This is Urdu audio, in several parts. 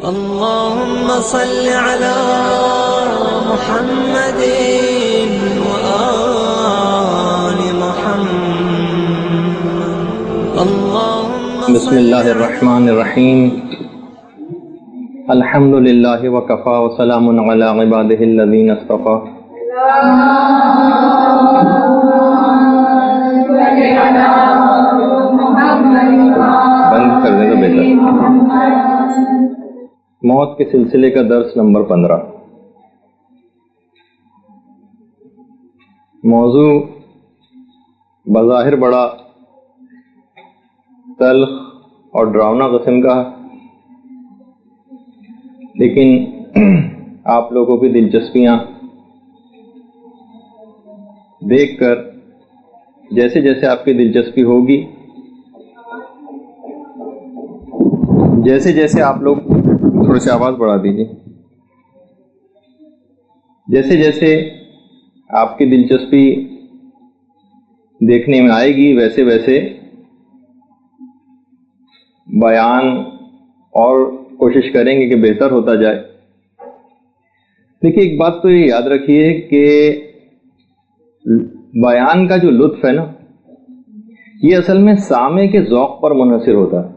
اللهم صل على محمد وآل محمد اللهم بسم اللہ الرحمن الرحیم الحمد للہ وکفا وسلام علی عبادہ الذین اصطفى. بند کر دیں تو بہتر. موت کے سلسلے کا درس نمبر 15. موضوع بظاہر بڑا تلخ اور ڈراؤنا قسم کا، لیکن آپ لوگوں کی دلچسپیاں دیکھ کر جیسے جیسے آپ کی دلچسپی ہوگی، جیسے جیسے آپ لوگ تھوڑی سی آواز بڑھا دیجیے، جیسے جیسے آپ کی دلچسپی دیکھنے میں آئے گی ویسے ویسے بیان اور کوشش کریں گے کہ بہتر ہوتا جائے. دیکھیے، ایک بات تو یہ یاد رکھیے کہ بیان کا جو لطف ہے نا، یہ اصل میں سامع کے ذوق پر منحصر ہوتا ہے.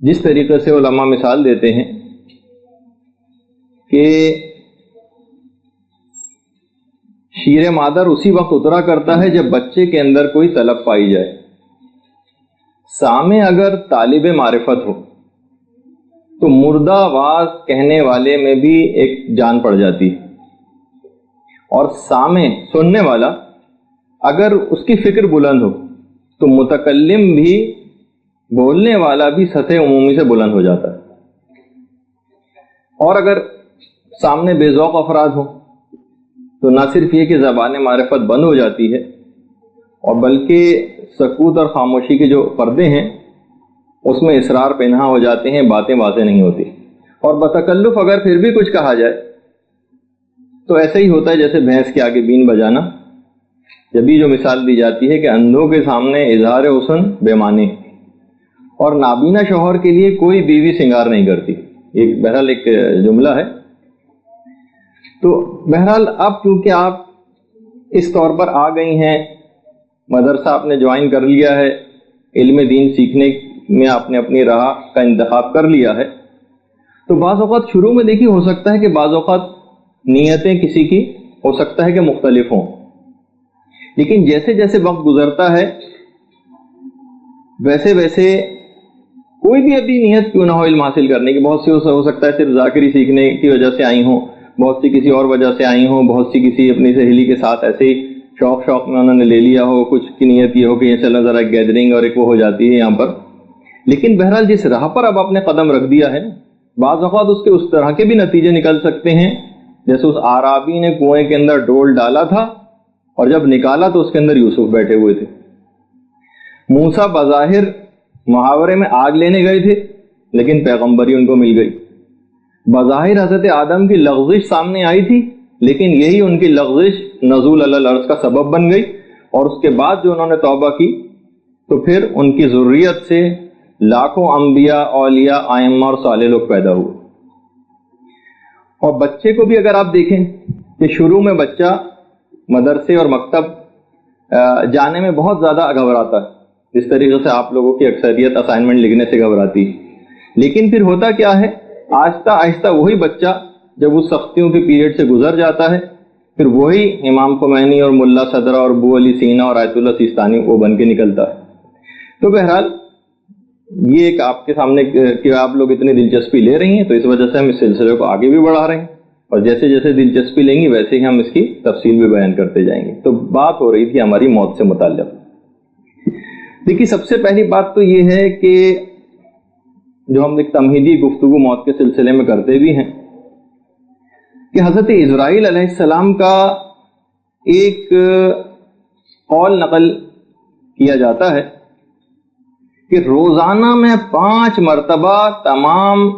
جس طریقے سے علماء مثال دیتے ہیں کہ شیر مادر اسی وقت اترا کرتا ہے جب بچے کے اندر کوئی طلب پائی جائے. سامع اگر طالب معرفت ہو تو مردہ آواز کہنے والے میں بھی ایک جان پڑ جاتی ہے، اور سامع سننے والا اگر اس کی فکر بلند ہو تو متکلم بھی، بولنے والا بھی سطح عمومی سے بلند ہو جاتا ہے. اور اگر سامنے بے ذوق افراد ہو تو نہ صرف یہ کہ زبان معرفت بند ہو جاتی ہے، اور بلکہ سکوت اور خاموشی کے جو پردے ہیں اس میں اسرار پنہا ہو جاتے ہیں، باتیں واضح نہیں ہوتی. اور بتکلف اگر پھر بھی کچھ کہا جائے تو ایسا ہی ہوتا ہے جیسے بھینس کے آگے بین بجانا. جبھی جو مثال دی جاتی ہے کہ اندھوں کے سامنے اظہار حسن بے معنی، اور نابینا شوہر کے لیے کوئی بیوی سنگار نہیں کرتی. یہ بہرحال ایک جملہ ہے. تو بہرحال اب کیونکہ آپ اس طور پر آ گئی ہیں، مدرسہ آپ نے جوائن کر لیا ہے، علم دین سیکھنے میں آپ نے اپنی راہ کا انتخاب کر لیا ہے، تو بعض اوقات شروع میں دیکھیے ہو سکتا ہے کہ بعض اوقات نیتیں کسی کی ہو سکتا ہے کہ مختلف ہوں، لیکن جیسے جیسے وقت گزرتا ہے ویسے ویسے کوئی بھی ابھی نیت کیوں نہ ہو علم حاصل کرنے کی، بہت سی ہو سکتا ہے صرف ذاکری سیکھنے کی وجہ سے آئی ہوں، بہت سی کسی اور وجہ سے آئی ہوں، بہت سی کسی اپنی سہیلی کے ساتھ ایسے ہی شوق میں انہوں نے لے لیا ہو، کچھ کی نیت یہ ہو کہ یہ چلو ذرا گیدرنگ اور ایک وہ ہو جاتی ہے یہاں پر. لیکن بہرحال جس راہ پر اب آپ نے قدم رکھ دیا ہے، بعض اوقات اس کے اس طرح کے بھی نتیجے نکل سکتے ہیں جیسے اس آرابی نے کنویں کے اندر ڈول ڈالا تھا اور جب نکالا تو اس کے اندر یوسف بیٹھے ہوئے تھے. موسیٰ بظاہر محاورے میں آگ لینے گئے تھے لیکن پیغمبری ان کو مل گئی. بظاہر حضرت آدم کی لغزش سامنے آئی تھی لیکن یہی ان کی لغزش نزول علی الارض کا سبب بن گئی، اور اس کے بعد جو انہوں نے توبہ کی تو پھر ان کی ذریت سے لاکھوں انبیاء، اولیاء، ائمہ اور صالح لوگ پیدا ہوئے. اور بچے کو بھی اگر آپ دیکھیں کہ شروع میں بچہ مدرسے اور مکتب جانے میں بہت زیادہ گھبراتا ہے، جس طریقے سے آپ لوگوں کی اکثریت اسائنمنٹ لکھنے سے گھبراتی ہے. لیکن پھر ہوتا کیا ہے، آہستہ آہستہ وہی بچہ جب اس سختیوں کے پیریڈ سے گزر جاتا ہے پھر وہی امام خمینی اور ملا صدرہ اور ابو علی سینا اور آیت اللہ سیستانی وہ بن کے نکلتا ہے. تو بہرحال یہ ایک آپ کے سامنے کہ آپ لوگ اتنی دلچسپی لے رہی ہیں تو اس وجہ سے ہم اس سلسلے کو آگے بھی بڑھا رہے ہیں، اور جیسے جیسے دلچسپی لیں گی ویسے ہی ہم اس کی تفصیل بھی بیان کرتے جائیں گے. تو بات ہو رہی تھی ہماری موت سے متعلق. دیکھیے، سب سے پہلی بات تو یہ ہے کہ جو ہم ایک تمہیدی گفتگو موت کے سلسلے میں کرتے بھی ہیں کہ حضرت اسرائیل علیہ السلام کا ایک قول نقل کیا جاتا ہے کہ روزانہ میں 5 مرتبہ تمام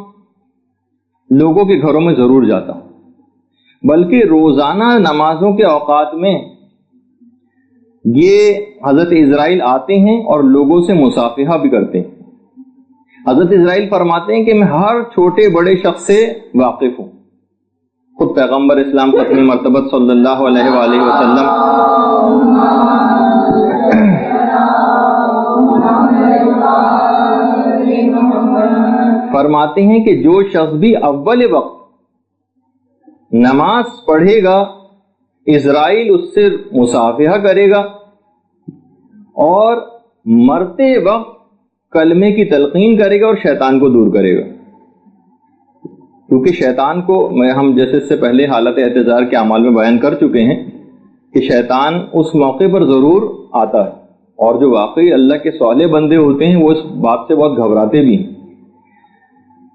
لوگوں کے گھروں میں ضرور جاتا ہوں، بلکہ روزانہ نمازوں کے اوقات میں یہ حضرت اسرائیل آتے ہیں اور لوگوں سے مصافحہ بھی کرتے ہیں. حضرت اسرائیل فرماتے ہیں کہ میں ہر چھوٹے بڑے شخص سے واقف ہوں. خود پیغمبر اسلام ختم مرتبت صلی اللہ علیہ وآلہ وسلم فرماتے ہیں کہ جو شخص بھی اول وقت نماز پڑھے گا اسرائیل اس سے مصافحہ کرے گا اور مرتے وقت کلمے کی تلقین کرے گا اور شیطان کو دور کرے گا. کیونکہ شیطان کو ہم جیسے اس سے پہلے حالت اعتذار کے اعمال میں بیان کر چکے ہیں کہ شیطان اس موقع پر ضرور آتا ہے، اور جو واقعی اللہ کے صالح بندے ہوتے ہیں وہ اس بات سے بہت گھبراتے بھی ہیں.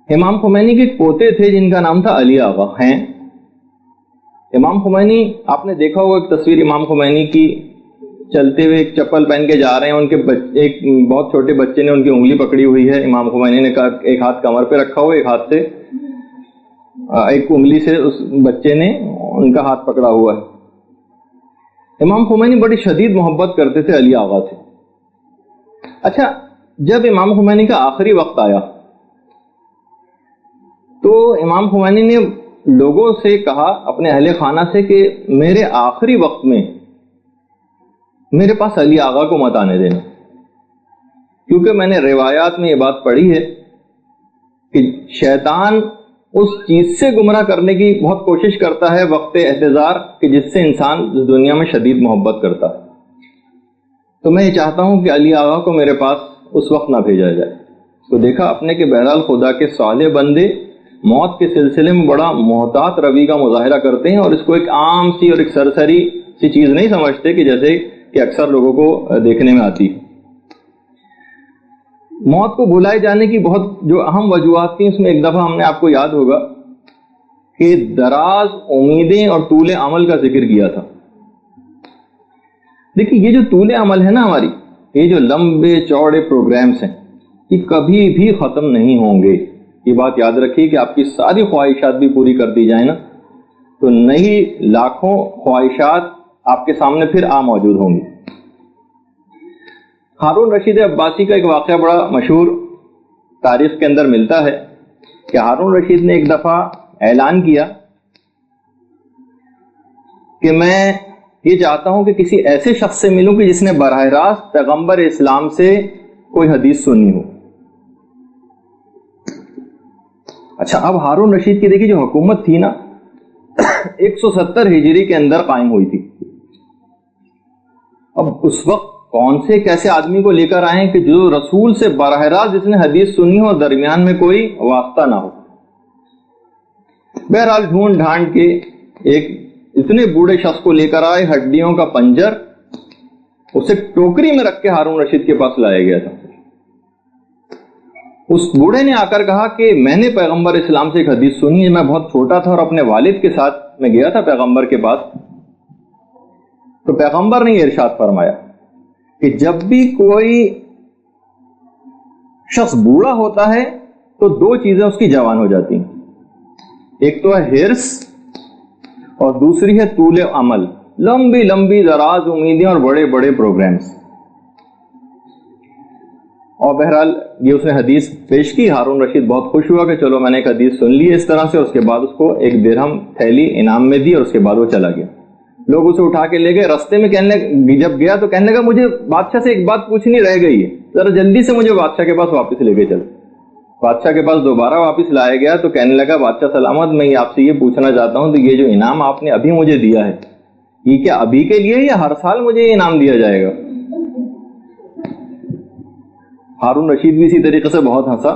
امام خمینی کے ایک پوتے تھے جن کا نام تھا علی آغا. ہیں امام خمینی، آپ نے دیکھا ہوگا ایک تصویر امام خمینی کی، چلتے ہوئے ایک چپل پہن کے جا رہے ہیں، ان کے ایک بہت چھوٹے بچے نے ان کی انگلی پکڑی ہوئی ہے. امام خمینی نے کہا ایک ہاتھ کمر پہ رکھا ہوا، ایک ہاتھ سے ایک انگلی سے اس بچے نے ان کا ہاتھ پکڑا ہوا ہے. امام خمینی بڑی شدید محبت کرتے تھے علی آغا سے. اچھا، جب امام خمینی کا آخری وقت آیا تو امام خمینی نے لوگوں سے کہا، اپنے اہل خانہ سے، کہ میرے آخری وقت میں میرے پاس علی آغا کو مت آنے دینا، کیونکہ میں نے روایات میں یہ بات پڑھی ہے کہ شیطان اس چیز سے گمراہ کرنے کی بہت کوشش کرتا ہے وقت احتضار کہ جس سے انسان اس دنیا میں شدید محبت کرتا ہے. تو میں یہ چاہتا ہوں کہ علی آغا کو میرے پاس اس وقت نہ بھیجا جائے. تو دیکھا آپ نے کہ بہرحال خدا کے صالح بندے موت کے سلسلے میں بڑا محتاط روی کا مظاہرہ کرتے ہیں، اور اس کو ایک عام سی اور ایک سرسری سی چیز نہیں سمجھتے کہ جیسے کہ اکثر لوگوں کو دیکھنے میں آتی. موت کو بھلائے جانے کی بہت جو اہم وجوہات تھیں، اس میں ایک دفعہ ہم نے آپ کو یاد ہوگا کہ دراز امیدیں اور طول عمل کا ذکر کیا تھا. دیکھیے، یہ جو طول عمل ہے نا ہماری، یہ جو لمبے چوڑے پروگرامز ہیں، یہ کبھی بھی ختم نہیں ہوں گے. یہ بات یاد رکھیے کہ آپ کی ساری خواہشات بھی پوری کر دی جائیں نا تو نئی لاکھوں خواہشات آپ کے سامنے پھر موجود ہوں گی. ہارون رشید عباسی کا ایک واقعہ بڑا مشہور تاریخ کے اندر ملتا ہے کہ ہارون رشید نے ایک دفعہ اعلان کیا کہ میں یہ چاہتا ہوں کہ کسی ایسے شخص سے ملوں کہ جس نے براہ راست پیغمبر اسلام سے کوئی حدیث سنی ہو. اچھا، اب ہارون رشید کی دیکھیے جو حکومت تھی نا 170 ہجری کے اندر قائم ہوئی تھی. اب اس وقت کون سے کیسے آدمی کو لے کر آئے کہ جو رسول سے براہ راست جس نے حدیث سنی ہو اور درمیان میں کوئی واسطہ نہ ہو. بہرحال ڈھونڈ ڈھانڈ کے ایک اتنے بوڑھے شخص کو لے کر آئے، ہڈیوں کا پنجر، اسے ٹوکری میں رکھ کے ہارون رشید کے پاس لایا گیا تھا. اس بوڑھے نے آ کر کہا کہ میں نے پیغمبر اسلام سے ایک حدیث سنی ہے، میں بہت چھوٹا تھا اور اپنے والد کے ساتھ میں گیا تھا پیغمبر کے پاس. تو پیغمبر نے یہ ارشاد فرمایا کہ جب بھی کوئی شخص بوڑھا ہوتا ہے تو دو چیزیں اس کی جوان ہو جاتی ہیں، ایک تو ہے ہرس اور دوسری ہے طول عمل، لمبی لمبی دراز امیدیں اور بڑے بڑے پروگرامز. اور بہرحال یہ اس نے حدیث پیش کی. ہارون رشید بہت خوش ہوا کہ چلو میں نے ایک حدیث سن لی اس طرح سے. اس کے بعد اس کو 1 درہم تھیلی انعام میں دی اور اس کے بعد وہ چلا گیا. لوگ اسے اٹھا کے لے گئے. رستے میں جب گیا تو کہنے لگا مجھے بادشاہ سے ایک بات پوچھنی رہ گئی ہے، ذرا جلدی سے مجھے بادشاہ کے پاس واپس لے کے چلو. بادشاہ کے پاس دوبارہ واپس لایا گیا تو کہنے لگا بادشاہ سلامت، میں آپ سے یہ پوچھنا چاہتا ہوں تو یہ جو انعام آپ نے ابھی مجھے دیا ہے یہ کیا ابھی کے لیے یا ہر سال مجھے یہ انعام دیا جائے گا؟ ہارون رشید بھی اسی طریقے سے بہت ہنسا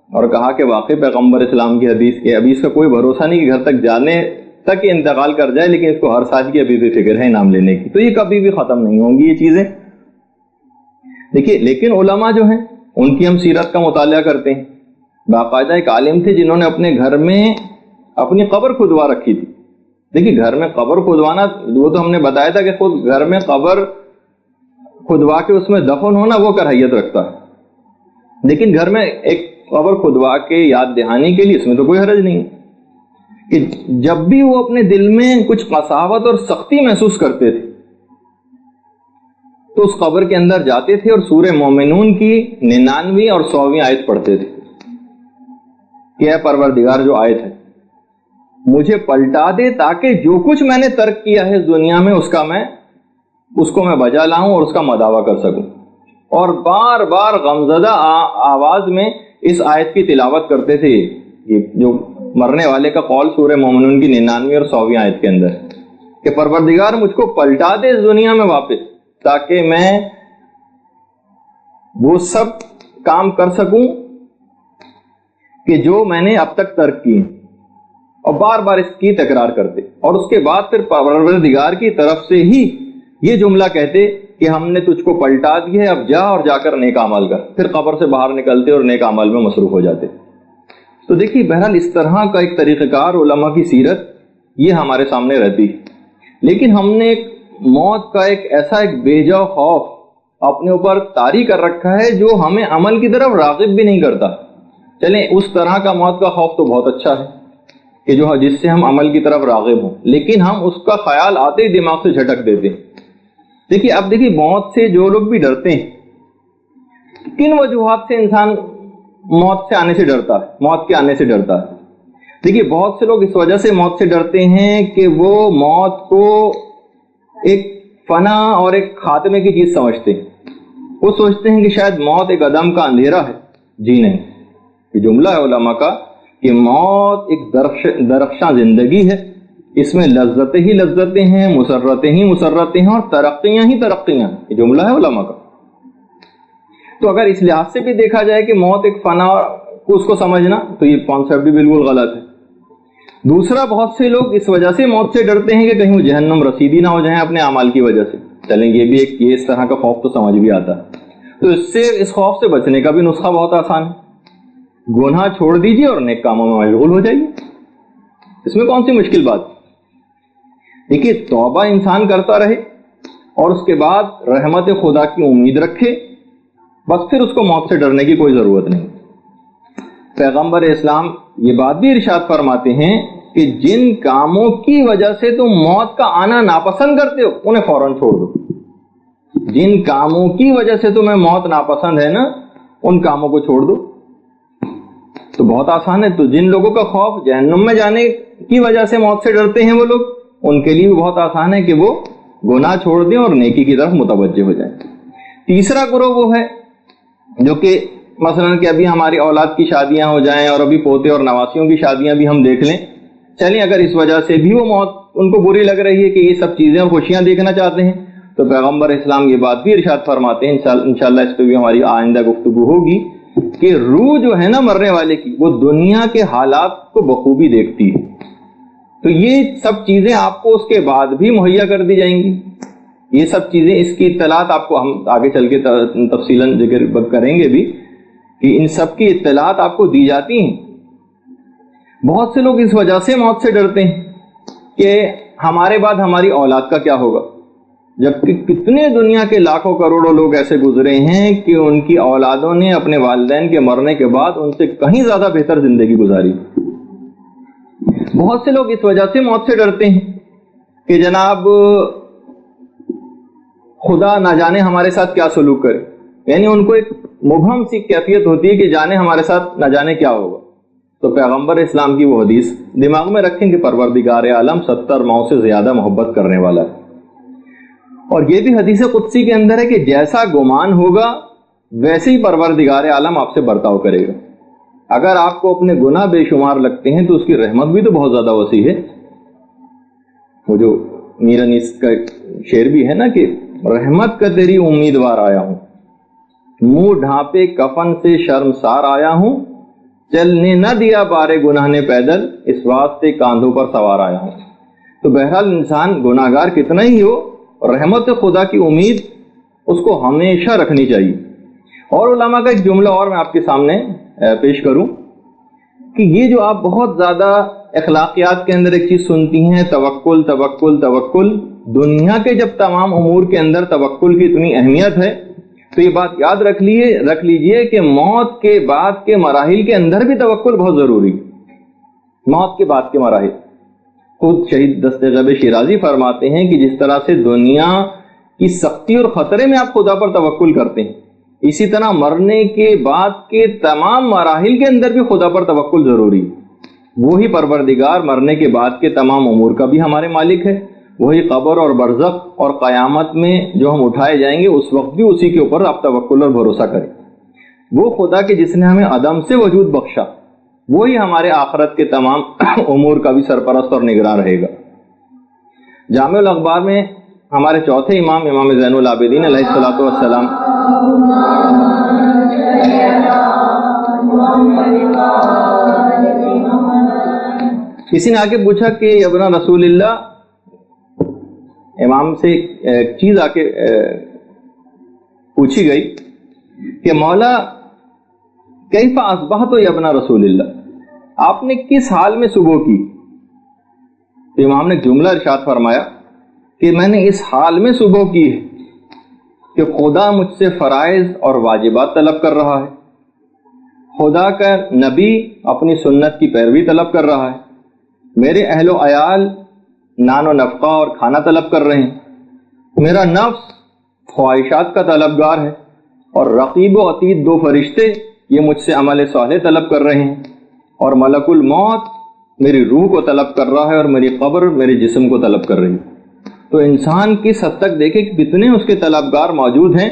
اور کہا کہ واقعی پیغمبر اسلام کی حدیث کے ابھی اس کا کوئی بھروسہ نہیں کہ گھر تک جانے تک انتقال کر جائے، لیکن اس کو ہر سال کی ابھی بھی فکر ہے انعام لینے کی. تو یہ کبھی بھی ختم نہیں ہوں گی یہ چیزیں. دیکھیے، لیکن علماء جو ہیں ان کی ہم سیرت کا مطالعہ کرتے ہیں. باقاعدہ ایک عالم تھے جنہوں نے اپنے گھر میں اپنی قبر کھدوا رکھی تھی. دیکھیے، گھر میں قبر کھدوانا وہ تو ہم نے بتایا تھا کہ خود گھر میں قبر کھدوا کے اس میں دفن ہونا وہ کراہیت رکھتا ہے، لیکن گھر میں ایک قبر کھدوا کے یاد دہانی کے لیے اس میں تو کوئی حرج نہیں کہ جب بھی وہ اپنے دل میں کچھ قساوت اور سختی محسوس کرتے تھے تو اس قبر کے اندر جاتے تھے اور سورہ مومنون کی 99 اور 100ویں آیت پڑھتے تھے. کہ اے پروردگار، جو آیت ہے، مجھے پلٹا دے تاکہ جو کچھ میں نے ترک کیا ہے اس دنیا میں اس کو میں بجا لاؤں اور اس کا مداوع کر سکوں. اور بار بار غمزدہ آواز میں اس آیت کی تلاوت کرتے تھے. یہ جو مرنے والے کا قول سورہ مومنون کی 99 اور 100 آیت کے اندر کہ پروردگار مجھ کو پلٹا دے اس دنیا میں واپس تاکہ میں وہ سب کام کر سکوں کہ جو میں نے اب تک ترک کیے. اور بار بار اس کی تکرار کرتے اور اس کے بعد پھر پروردگار کی طرف سے ہی یہ جملہ کہتے کہ ہم نے تجھ کو پلٹا دیا ہے، اب جا اور جا کر نیک عمل کر. پھر قبر سے باہر نکلتے اور نیک عمل میں مصروف ہو جاتے. تو دیکھیے بہرحال اس طرح کا ایک طریقہ کار علماء کی سیرت یہ ہمارے سامنے رہتی ہے. لیکن ہم نے موت کا ایسا ایک بیجا خوف اپنے اوپر طاری کر رکھا ہے جو ہمیں عمل کی طرف راغب بھی نہیں کرتا. چلیں اس طرح کا موت کا خوف تو بہت اچھا ہے کہ جس سے ہم عمل کی طرف راغب ہوں، لیکن ہم اس کا خیال آتے ہی دماغ سے جھٹک دیتے ہیں. دیکھیے موت سے جو لوگ بھی ڈرتے ہیں، کن وجوہات سے انسان موت کے آنے سے ڈرتا ہے. دیکھیے بہت سے لوگ اس وجہ سے موت سے ڈرتے ہیں کہ وہ موت کو ایک فنا اور ایک خاتمے کی چیز سمجھتے ہیں. وہ سوچتے ہیں کہ شاید موت ایک عدم کا اندھیرا ہے. جی نہیں، یہ جملہ ہے علماء کا کہ موت ایک درخشاں زندگی ہے، اس میں لذتیں ہی لذتیں ہیں، مسرتیں ہی مسرتیں ہیں اور ترقیاں ہی ترقیاں. یہ جملہ ہے علماء کا. تو اگر اس لحاظ سے بھی دیکھا جائے کہ موت ایک فنا اس کو سمجھنا تو یہ کانسیپٹ بھی بالکل غلط ہے. دوسرا، بہت سے لوگ اس وجہ سے موت سے ڈرتے ہیں کہ کہیں وہ جہنم رسیدی نہ ہو جائیں اپنے اعمال کی وجہ سے. چلیں یہ بھی یہ اس طرح کا خوف تو سمجھ بھی آتا ہے. تو اس خوف سے بچنے کا بھی نسخہ بہت آسان ہے. گناہ چھوڑ دیجیے اور نیک کاموں میں مشغول ہو جائیے. اس میں کون سی مشکل بات؟ دیکھیے توبہ انسان کرتا رہے اور اس کے بعد رحمت خدا کی امید رکھے، بس پھر اس کو موت سے ڈرنے کی کوئی ضرورت نہیں. پیغمبر اسلام یہ بات بھی ارشاد فرماتے ہیں کہ جن کاموں کی وجہ سے تم موت کا آنا ناپسند کرتے ہو انہیں فوراً چھوڑ دو. جن کاموں کی وجہ سے تمہیں موت ناپسند ہے نا، ان کاموں کو چھوڑ دو. تو بہت آسان ہے. تو جن لوگوں کا خوف جہنم میں جانے کی وجہ سے موت سے ڈرتے ہیں وہ لوگ، ان کے لیے بھی بہت آسان ہے کہ وہ گناہ چھوڑ دیں اور نیکی کی طرف متوجہ ہو جائیں. تیسرا گروہ وہ ہے جو کہ مثلا کہ ابھی ہماری اولاد کی شادیاں ہو جائیں اور ابھی پوتے اور نواسیوں کی شادیاں بھی ہم دیکھ لیں. چلیں اگر اس وجہ سے بھی وہ موت ان کو بری لگ رہی ہے کہ یہ سب چیزیں اور خوشیاں دیکھنا چاہتے ہیں، تو پیغمبر اسلام یہ بات بھی ارشاد فرماتے ہیں، انشاءاللہ اس پہ بھی ہماری آئندہ گفتگو ہوگی، کہ روح جو ہے نا مرنے والے کی وہ دنیا کے حالات کو بخوبی دیکھتی ہے. تو یہ سب چیزیں آپ کو اس کے بعد بھی مہیا کر دی جائیں گی. یہ سب چیزیں، اس کی اطلاعات آپ کو ہم آگے چل کے تفصیلاً ذکر کریں گے بھی کہ ان سب کی اطلاعات آپ کو دی جاتی ہیں. بہت سے لوگ اس وجہ سے موت سے ڈرتے ہیں کہ ہمارے بعد ہماری اولاد کا کیا ہوگا، جبکہ کتنے دنیا کے لاکھوں کروڑوں لوگ ایسے گزرے ہیں کہ ان کی اولادوں نے اپنے والدین کے مرنے کے بعد ان سے کہیں زیادہ بہتر زندگی گزاری. بہت سے لوگ اس وجہ سے موت سے ڈرتے ہیں کہ جناب خدا نہ جانے ہمارے ساتھ کیا سلوک کرے. یعنی ان کو ایک مبہم سی کیفیت ہوتی ہے کہ جانے ہمارے ساتھ نہ جانے کیا ہوگا. تو پیغمبر اسلام کی وہ حدیث دماغ میں رکھیں کہ پروردگار عالم 70 ماؤں سے زیادہ محبت کرنے والا ہے. اور یہ بھی حدیث قدسی کے اندر ہے کہ جیسا گمان ہوگا ویسے ہی پروردگار عالم آپ سے برتاؤ کرے گا. اگر آپ کو اپنے گناہ بے شمار لگتے ہیں تو اس کی رحمت بھی تو بہت زیادہ وسیع ہے. وہ جو میر انیس کا شعر بھی ہے نا کہ رحمت کا تیری امیدوار آیا ہوں، منہ ڈھانپے کفن سے شرمسار آیا ہوں، چلنے نہ دیا بارے گناہ نے پیدل، اس واسطے کاندھوں پر سوار آیا ہوں. تو بہرحال انسان گناہگار کتنا ہی ہو، رحمت خدا کی امید اس کو ہمیشہ رکھنی چاہیے. اور علماء کا ایک جملہ اور میں آپ کے سامنے پیش کروں کہ یہ جو آپ بہت زیادہ اخلاقیات کے اندر ایک چیز سنتی ہیں، توکل توکل توکل، دنیا کے جب تمام امور کے اندر توکل کی اتنی اہمیت ہے تو یہ بات یاد رکھ لیجئے کہ موت کے بعد کے مراحل کے اندر بھی توکل بہت ضروری. موت کے بعد کے مراحل خود شہید دستغیب شیرازی فرماتے ہیں کہ جس طرح سے دنیا کی سختی اور خطرے میں آپ خدا پر توکل کرتے ہیں، اسی طرح مرنے کے بعد کے تمام مراحل کے اندر بھی خدا پر توکل ضروری ہے۔ وہی پروردگار مرنے کے بعد کے تمام امور کا بھی ہمارے مالک ہے، وہی قبر اور برزخ اور قیامت میں جو ہم اٹھائے جائیں گے اس وقت بھی اسی کے اوپر آپ توکل اور بھروسہ کریں۔ وہ خدا کہ جس نے ہمیں عدم سے وجود بخشا، وہی ہمارے آخرت کے تمام امور کا بھی سرپرست اور نگراں رہے گا۔ جامع الاخبار میں ہمارے چوتھے امام، امام زین العابدین علیہ الصلوۃ والسلام کسی نے آ کے پوچھا کہ ابن رسول اللہ، امام سے ایک چیز آ کے پوچھی گئی کہ مولا کیف اصبحت یا ابن رسول اللہ، آپ نے کس حال میں صبح کی؟ تو امام نے جملہ ارشاد فرمایا کہ میں نے اس حال میں صبح کی ہے کہ خدا مجھ سے فرائض اور واجبات طلب کر رہا ہے، خدا کا نبی اپنی سنت کی پیروی طلب کر رہا ہے، میرے اہل و عیال نان و نفقہ اور کھانا طلب کر رہے ہیں، میرا نفس خواہشات کا طلبگار ہے، اور رقیب و عتید دو فرشتے یہ مجھ سے عمل صالح طلب کر رہے ہیں، اور ملک الموت میری روح کو طلب کر رہا ہے، اور میری قبر میرے جسم کو طلب کر رہی ہے۔ تو انسان کس حد تک دیکھے کہ کتنے اس کے طلبگار موجود ہیں،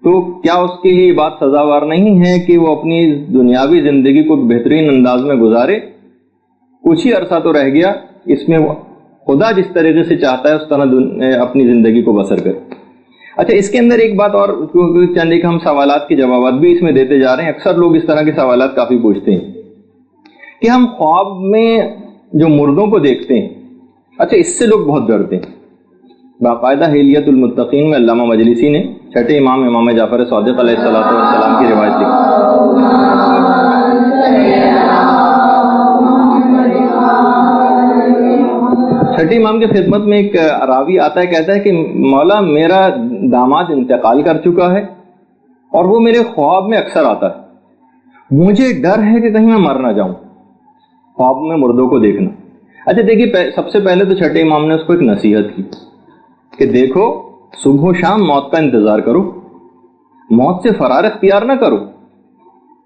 تو کیا اس کے لیے یہ بات سزاوار نہیں ہے کہ وہ اپنی دنیاوی زندگی کو بہترین انداز میں گزارے؟ کچھ ہی عرصہ تو رہ گیا، اس میں خدا جس طریقے سے چاہتا ہے اس طرح اپنی زندگی کو بسر کرے۔ اچھا، اس کے اندر ایک بات اور، چند ایک ہم سوالات کے جوابات بھی اس میں دیتے جا رہے ہیں۔ اکثر لوگ اس طرح کے سوالات کافی پوچھتے ہیں کہ ہم خواب میں جو مردوں کو دیکھتے ہیں، اچھا اس سے لوگ بہت ڈرتے ہیں۔ باقاعدہ حلیت المتقین میں علامہ مجلسی نے چھٹے امام امام جعفر صادق علیہ السلام کی روایت لکھی۔ چھٹے امام کی خدمت میں ایک راوی آتا ہے، کہتا ہے کہ مولا میرا داماد انتقال کر چکا ہے اور وہ میرے خواب میں اکثر آتا ہے، مجھے ڈر ہے کہ کہیں میں مر نہ جاؤں۔ خواب میں مردوں کو دیکھنا۔ اچھا دیکھیے، سب سے پہلے تو چھٹے امام نے اس کو ایک نصیحت کی کہ دیکھو صبح و شام موت کا انتظار کرو، موت سے فرار اختیار نہ کرو،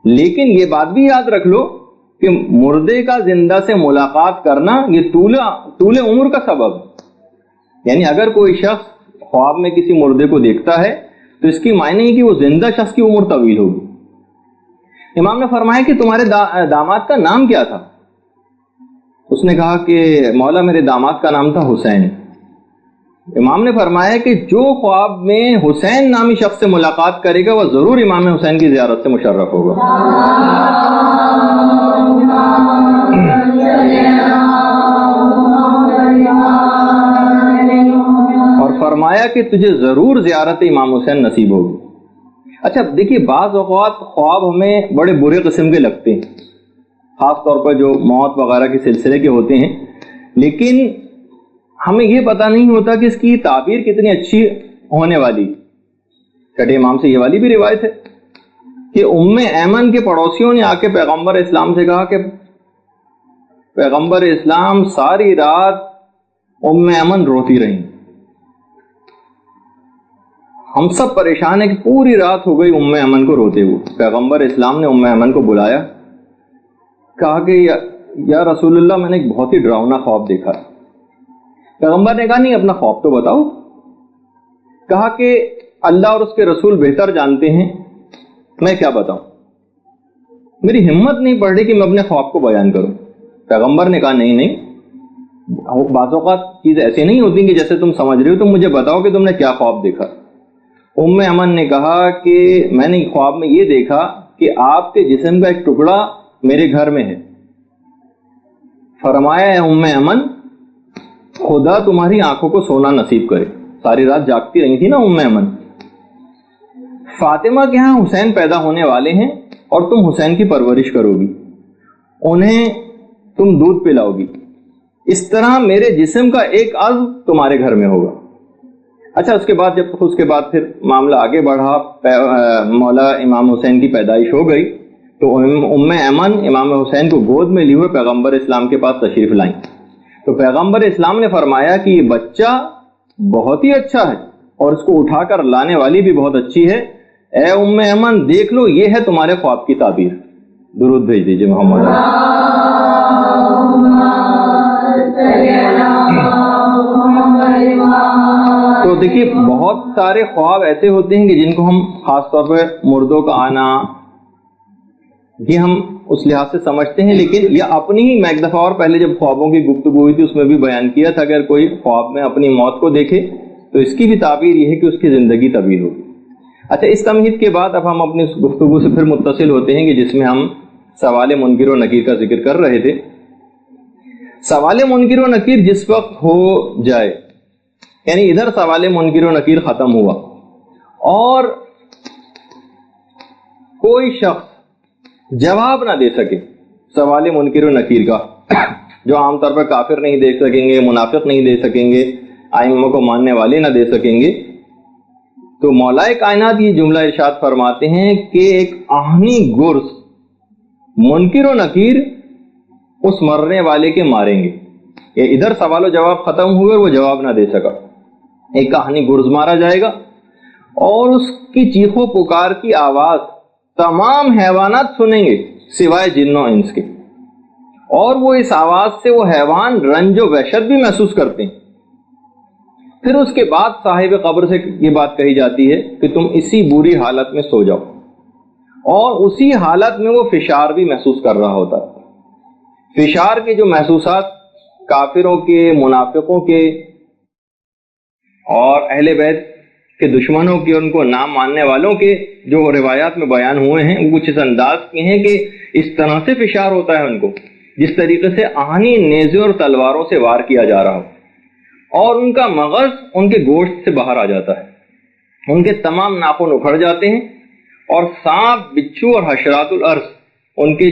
لیکن یہ بات بھی یاد رکھ لو کہ مردے کا زندہ سے ملاقات کرنا یہ طول عمر کا سبب، یعنی اگر کوئی شخص خواب میں کسی مردے کو دیکھتا ہے تو اس کی معنی ہے کہ وہ زندہ شخص کی عمر طویل ہوگی۔ امام نے فرمایا کہ تمہارے داماد کا نام کیا تھا؟ اس نے کہا کہ مولا میرے داماد کا نام تھا حسین۔ امام نے فرمایا کہ جو خواب میں حسین نامی شخص سے ملاقات کرے گا وہ ضرور امام حسین کی زیارت سے مشرف ہوگا۔ اور فرمایا کہ تجھے ضرور زیارت امام حسین نصیب ہوگی۔ اچھا دیکھیے، بعض اوقات خواب ہمیں بڑے برے قسم کے لگتے ہیں، خاص طور پر جو موت وغیرہ کے سلسلے کے ہوتے ہیں، لیکن ہمیں یہ پتہ نہیں ہوتا کہ اس کی تعبیر کتنی اچھی ہونے والی۔ چھٹے امام سے یہ والی بھی روایت ہے کہ ام ایمن کے پڑوسیوں نے آ کے پیغمبر اسلام سے کہا کہ پیغمبر اسلام ساری رات ام ایمن روتی رہی، ہم سب پریشان ہیں کہ پوری رات ہو گئی ام ایمن کو روتے ہوئے۔ پیغمبر اسلام نے ام ایمن کو بلایا، کہا کہ یا رسول اللہ میں نے ایک بہت ہی ڈراؤنا خواب دیکھا۔ پیغمبر نے کہا نہیں، اپنا خواب تو بتاؤ۔ کہا کہ اللہ اور اس کے رسول بہتر جانتے ہیں، میں کیا بتاؤں، میری ہمت نہیں پڑ رہی کہ میں اپنے خواب کو بیان کروں۔ پیغمبر نے کہا نہیں، بعض اوقات چیزیں ایسی نہیں ہوتی کہ جیسے تم سمجھ رہے ہو، تم مجھے بتاؤ کہ تم نے کیا خواب دیکھا۔ ام ایمن نے کہا کہ میں نے خواب میں یہ دیکھا کہ آپ کے جسم کا ایک ٹکڑا میرے گھر میں ہے۔ فرمایا اے ام ایمن، خدا تمہاری آنکھوں کو سونا نصیب کرے۔ ساری رات جاگتی رہی تھی نا ام ایمن۔ فاطمہ کے ہاں حسین پیدا ہونے والے ہیں اور تم حسین کی پرورش کرو گی، انہیں تم دودھ پلاؤ گی، اس طرح میرے جسم کا ایک عضو تمہارے گھر میں ہوگا۔ اچھا اس کے بعد پھر معاملہ آگے بڑھا، مولا امام حسین کی پیدائش ہو گئی تو ام ایمن امام حسین کو گود میں لیے ہوئے پیغمبر اسلام کے پاس تشریف لائیں۔ تو پیغمبر اسلام نے فرمایا کہ یہ بچہ بہت ہی اچھا ہے اور اس کو اٹھا کر لانے والی بھی بہت اچھی ہے، اے ام ایمن دیکھ لو یہ ہے تمہارے خواب کی تعبیر. درود بھیج دیجیے محمد. تو دیکھیے بہت سارے خواب ایسے ہوتے ہیں کہ جن کو ہم خاص طور پہ مردوں کا آنا یہ ہم اس لحاظ سے سمجھتے ہیں، لیکن یہ اپنی ہی میں ایک دفعہ اور پہلے جب خوابوں کی گفتگو ہوئی تھی اس میں بھی بیان کیا تھا، اگر کوئی خواب میں اپنی موت کو دیکھے تو اس کی بھی تعبیر یہ ہے کہ اس کی زندگی طویل ہوگی. اچھا، اس تمہید کے بعد اب ہم اپنی گفتگو سے پھر متصل ہوتے ہیں کہ جس میں ہم سوال منکر و نکیر کا ذکر کر رہے تھے. سوال منکر و نکیر جس وقت ہو جائے، یعنی ادھر سوال منکر و نکیر ختم ہوا اور کوئی شخص جواب نہ دے سکے سوال منکر و نکیر کا، جو عام طور پر کافر نہیں دے سکیں گے، منافق نہیں دے سکیں گے، ائمہ کو ماننے والے نہ دے سکیں گے، تو مولا کائنات یہ جملہ ارشاد فرماتے ہیں کہ ایک آہنی گرز منکر و نکیر اس مرنے والے کے ماریں گے. یہ ادھر سوال و جواب ختم ہوئے اور وہ جواب نہ دے سکا، ایک آہنی گرز مارا جائے گا اور اس کی چیخ و پکار کی آواز تمام حیوانات سنیں گے سوائے جن و انس کے، اور وہ اس آواز سے وہ حیوان رنج و وحشت بھی محسوس کرتے ہیں. پھر اس کے بعد صاحب قبر سے یہ بات کہی جاتی ہے کہ تم اسی بری حالت میں سو جاؤ، اور اسی حالت میں وہ فشار بھی محسوس کر رہا ہوتا ہے. فشار کے جو محسوسات کافروں کے، منافقوں کے اور اہل بیت کے دشمنوں کے، ان کو نام ماننے والوں کے جو روایات میں بیان ہوئے ہیں وہ کچھ اس انداز کے ہیں کہ اس طرح سے فشار ہوتا ہے ان کو جس طریقے سے آہنی نیزے اور تلواروں سے وار کیا جا رہا ہو، اور ان کا مغز ان کے گوشت سے باہر آ جاتا ہے، ان کے تمام ناخن اکھڑ جاتے ہیں اور سانپ، بچھو اور حشرات الارض ان کے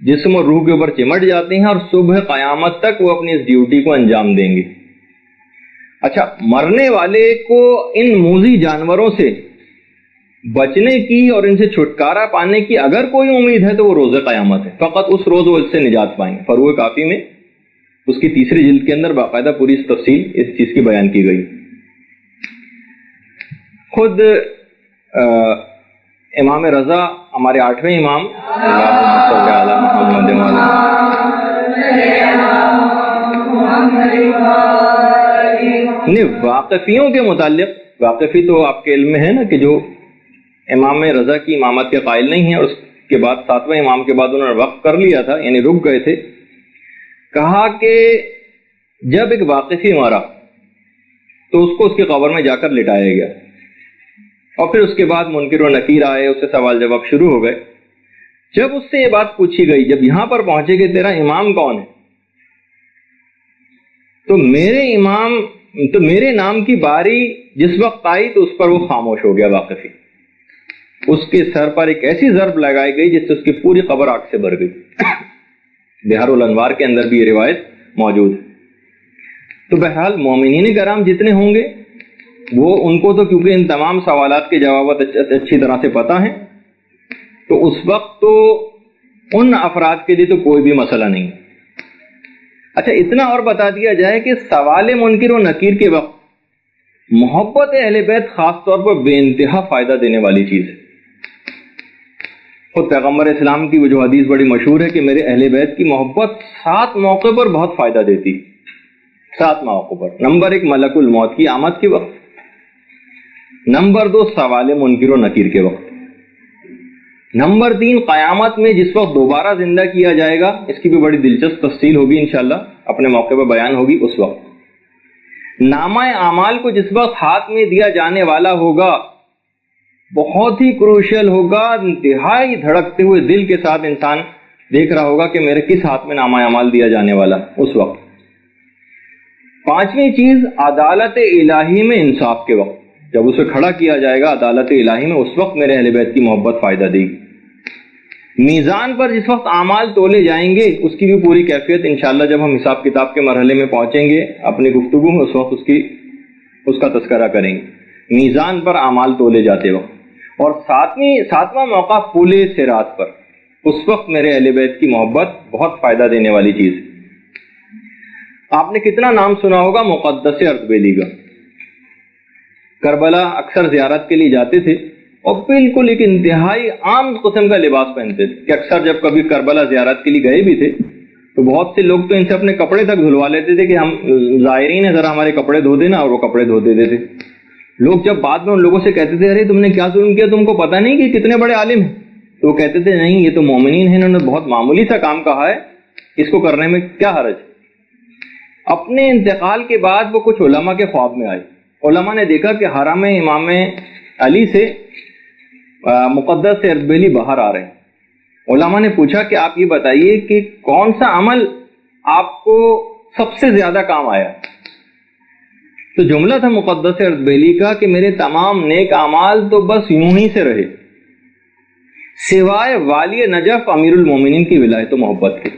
جسم اور روح کے اوپر چمٹ جاتے ہیں، اور صبح قیامت تک وہ اپنی اس ڈیوٹی کو انجام دیں گے. اچھا، مرنے والے کو ان موذی جانوروں سے بچنے کی اور ان سے چھٹکارا پانے کی اگر کوئی امید ہے تو وہ روز قیامت ہے. فقط اس روز وہ اس سے نجات پائیں گے. فروع کافی میں اس کی تیسری جلد کے اندر باقاعدہ پوری تفصیل اس چیز کی بیان کی گئی. خود امام رضا ہمارے 8ویں امام واقفیوں کے متعلق، واقفی تو آپ کے علم میں ہے نا کہ جو امام رضا کی امامت کے قائل نہیں ہیں، اور اس کے بعد 7ویں امام کے بعد انہوں نے وقف کر لیا تھا، یعنی رک گئے تھے، کہا کہ جب ایک واقفی مارا تو اس کو اس کی قبر میں جا کر لٹایا گیا، اور پھر اس کے بعد منکر و نکیر آئے، اس سے سوال جواب شروع ہو گئے. جب اس سے یہ بات پوچھی گئی، جب یہاں پر پہنچے کہ تیرا امام کون ہے، تو میرے نام کی باری جس وقت آئی تو اس پر وہ خاموش ہو گیا واقفی. اس کے سر پر ایک ایسی ضرب لگائی گئی جس سے اس کی پوری قبر آگ سے بھر گئی. بہار الانوار کے اندر بھی یہ روایت موجود ہے. تو بہرحال مومنین کرام جتنے ہوں گے وہ ان کو تو کیونکہ ان تمام سوالات کے جوابات اچھی طرح سے پتہ ہیں، تو اس وقت تو ان افراد کے لیے تو کوئی بھی مسئلہ نہیں. اچھا، اتنا اور بتا دیا جائے کہ سوال منکر و نکیر کے وقت محبت اہل بیت خاص طور پر بے انتہا فائدہ دینے والی چیز ہے. خود پیغمبر اسلام کی وہ جو حدیث بڑی مشہور ہے کہ میرے اہل بیت کی محبت 7 موقع پر بہت فائدہ دیتی. 7 موقع پر. نمبر 1 ملک الموت کی آمد کے وقت، نمبر 2 سوال منکر و نکیر کے وقت، نمبر 3 قیامت میں جس وقت دوبارہ زندہ کیا جائے گا، اس کی بھی بڑی دلچسپ تفصیل ہوگی انشاءاللہ، اپنے موقع پر بیان ہوگی اس وقت. نامہ اعمال کو جس وقت ہاتھ میں دیا جانے والا ہوگا، بہت ہی کروشل ہوگا، انتہائی دھڑکتے ہوئے دل کے ساتھ انسان دیکھ رہا ہوگا کہ میرے کس ہاتھ میں نامہ اعمال دیا جانے والا اس وقت. 5ویں چیز عدالت الہی میں انصاف کے وقت، جب اسے کھڑا کیا جائے گا عدالت الہی میں، اس وقت میرے اہل بیت کی محبت فائدہ دے گی. میزان پر جس وقت اعمال تولے جائیں گے، اس کی بھی پوری کیفیت انشاءاللہ جب ہم حساب کتاب کے مرحلے میں پہنچیں گے اپنی گفتگو میں، اس وقت اس کا تذکرہ کریں گے. میزان پر اعمال تولے جاتے وقت. اور 7واں موقع پل صراط پر، اس وقت میرے اہل بیت کی محبت بہت فائدہ دینے والی چیز. آپ نے کتنا نام سنا ہوگا مقدس اردبیلی کا. کربلا اکثر زیارت کے لیے جاتے تھے اور بالکل ایک انتہائی عام قسم کا لباس پہنتے تھے کہ اکثر جب کبھی کربلا زیارت کے لیے گئے بھی تھے تو بہت سے لوگ تو ان سے اپنے کپڑے تک دھلوا لیتے تھے کہ ہم زائرین ہیں ذرا ہمارے کپڑے دھو دینا، اور وہ کپڑے دھو دیتے تھے. لوگ جب بعد میں ان لوگوں سے کہتے تھے ارے تم نے کیا ظلم کیا، تم کو پتہ نہیں کہ کتنے بڑے عالم ہیں، تو وہ کہتے تھے نہیں یہ تو مومنین ہیں، انہوں نے بہت معمولی سا کام کہا ہے، اس کو کرنے میں کیا حرج. اپنے انتقال کے بعد وہ کچھ علماء کے خواب میں آئے. علماء نے دیکھا کہ حرم امام علی سے مقدس اردبیلی باہر آ رہے ہیں. علماء نے پوچھا کہ آپ یہ بتائیے کہ کون سا عمل آپ کو سب سے زیادہ کام آیا. تو جملہ تھا مقدس اردبیلی کا کہ میرے تمام نیک اعمال تو بس یوں ہی سے رہے سوائے والی نجف امیر المومنین کی ولایت و محبت کے.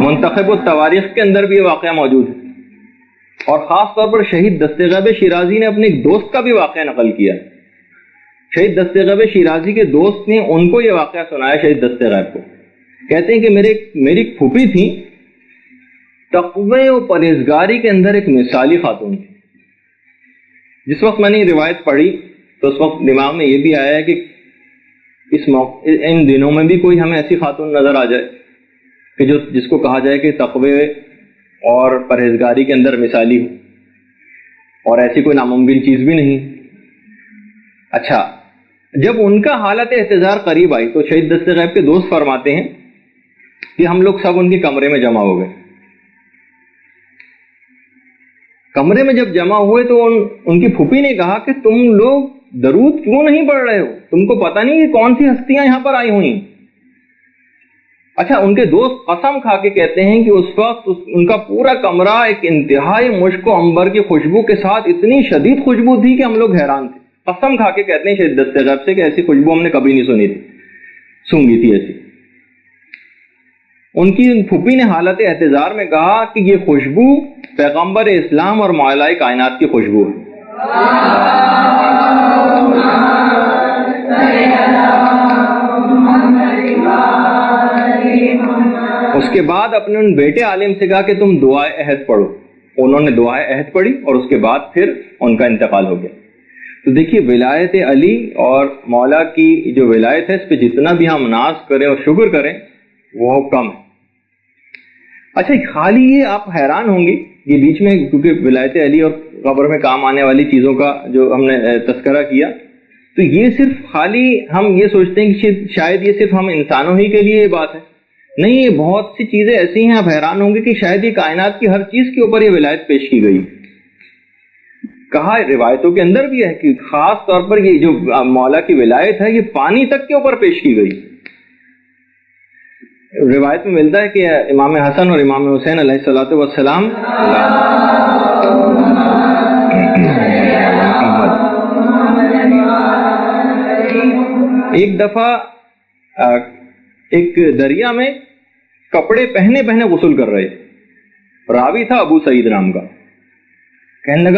منتخب التواریخ کے اندر بھی یہ واقعہ موجود ہے، اور خاص طور پر شہید دستغیب شیرازی نے اپنے ایک دوست کا بھی واقعہ نقل کیا. شہید دستغیب شیرازی کے دوست نے ان کو یہ واقعہ سنایا. شہید دستغیب کو کہتے ہیں کہ میری ایک پھوپھی تھی، تقوی و پرہیزگاری کے اندر ایک مثالی خاتون تھی. جس وقت میں نے یہ روایت پڑھی تو اس وقت دماغ میں یہ بھی آیا ہے کہ ان دنوں میں بھی کوئی ہمیں ایسی خاتون نظر آ جائے کہ جس کو کہا جائے کہ تقوی اور پرہیزگاری کے اندر مثالی ہو، اور ایسی کوئی ناممکن چیز بھی نہیں. اچھا، جب ان کا حالت احتضار قریب آئی تو شہید دستغیب کے دوست فرماتے ہیں کہ ہم لوگ سب ان کے کمرے میں جمع ہو گئے. کمرے میں جب جمع ہوئے تو ان کی پھوپھی نے کہا کہ تم لوگ درود کیوں نہیں پڑھ رہے ہو، تم کو پتہ نہیں کہ کون سی ہستیاں یہاں پر آئی ہوئی. اچھا، ان کے دوست قسم کھا کے کہتے ہیں کہ اس وقت ان کا پورا کمرہ ایک انتہائی مشک و عنبر کی خوشبو کے ساتھ اتنی شدید خوشبو تھی کہ ہم لوگ حیران تھے. قسم کھا کے کہتے ہیں شہید دستغیب سے کہ ایسی خوشبو ہم نے کبھی نہیں سنی تھی، سونگی تھی ایسی. ان کی پھوپھی نے حالت احتضار میں کہا کہ یہ خوشبو پیغمبر اسلام اور مولا کائنات کی خوشبو ہے. اس کے بعد اپنے ان بیٹے عالم سے کہا کہ تم دعائے عہد پڑھو. انہوں نے دعائے عہد پڑھی اور اس کے بعد پھر ان کا انتقال ہو گیا. تو دیکھیے ولایت علی اور مولا کی جو ولایت ہے اس پہ جتنا بھی ہم ناز کریں اور شکر کریں وہ کم ہے. اچھا، خالی یہ آپ حیران ہوں گے یہ بیچ میں کیونکہ ولایت علی اور قبر میں کام آنے والی چیزوں کا جو ہم نے تذکرہ کیا تو یہ صرف خالی ہم یہ سوچتے ہیں کہ شاید یہ صرف ہم انسانوں ہی کے لیے یہ بات ہے. نہیں، یہ بہت سی چیزیں ایسی ہیں آپ حیران ہوں گے کہ شاید یہ کائنات کی ہر چیز کے اوپر یہ ولایت پیش کی گئی. کہا روایتوں کے اندر بھی ہے کہ خاص طور پر یہ جو مولا کی ولایت ہے یہ پانی تک کے اوپر پیش کی گئی. روایت میں ملتا ہے کہ امام حسن اور امام حسین علیہ الصلوۃ والسلام ایک دفعہ ایک دریا میں کپڑے پہنے غسل کر رہے تھے. راوی تھا ابو سعید نام کا. کہنے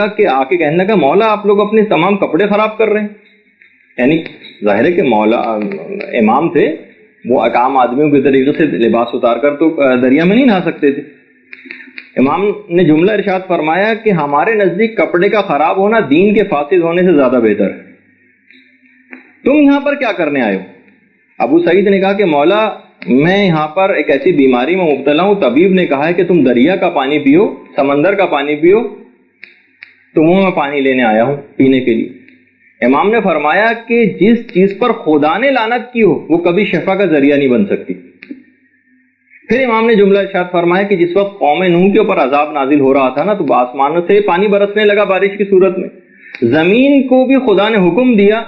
لگا مولا آپ لوگ اپنے تمام کپڑے خراب کر رہے ہیں. یعنی ظاہر ہے کہ مولا امام تھے، وہ عام آدمیوں کے طریقے سے لباس اتار کر تو دریا میں نہیں نہا سکتے تھے. امام نے جملہ ارشاد فرمایا کہ ہمارے نزدیک کپڑے کا خراب ہونا دین کے فاسد ہونے سے زیادہ بہتر ہے. تم یہاں پر کیا کرنے آئے ہو؟ ابو سعید نے کہا کہ مولا میں یہاں پر ایک ایسی بیماری میں مبتلا ہوں، طبیب نے کہا ہے کہ تم دریا کا پانی پیو، سمندر کا پانی پیو، تو میں پانی لینے آیا ہوں پینے کے لیے. امام نے فرمایا کہ جس چیز پر خدا نے لعنت کی ہو وہ کبھی شفا کا ذریعہ نہیں بن سکتی. پھر امام نے جملہ ارشاد فرمایا کہ جس وقت قوم نوح کے اوپر عذاب نازل ہو رہا تھا نا تو آسمانوں سے پانی برسنے لگا بارش کی صورت میں. زمین کو بھی خدا نے حکم دیا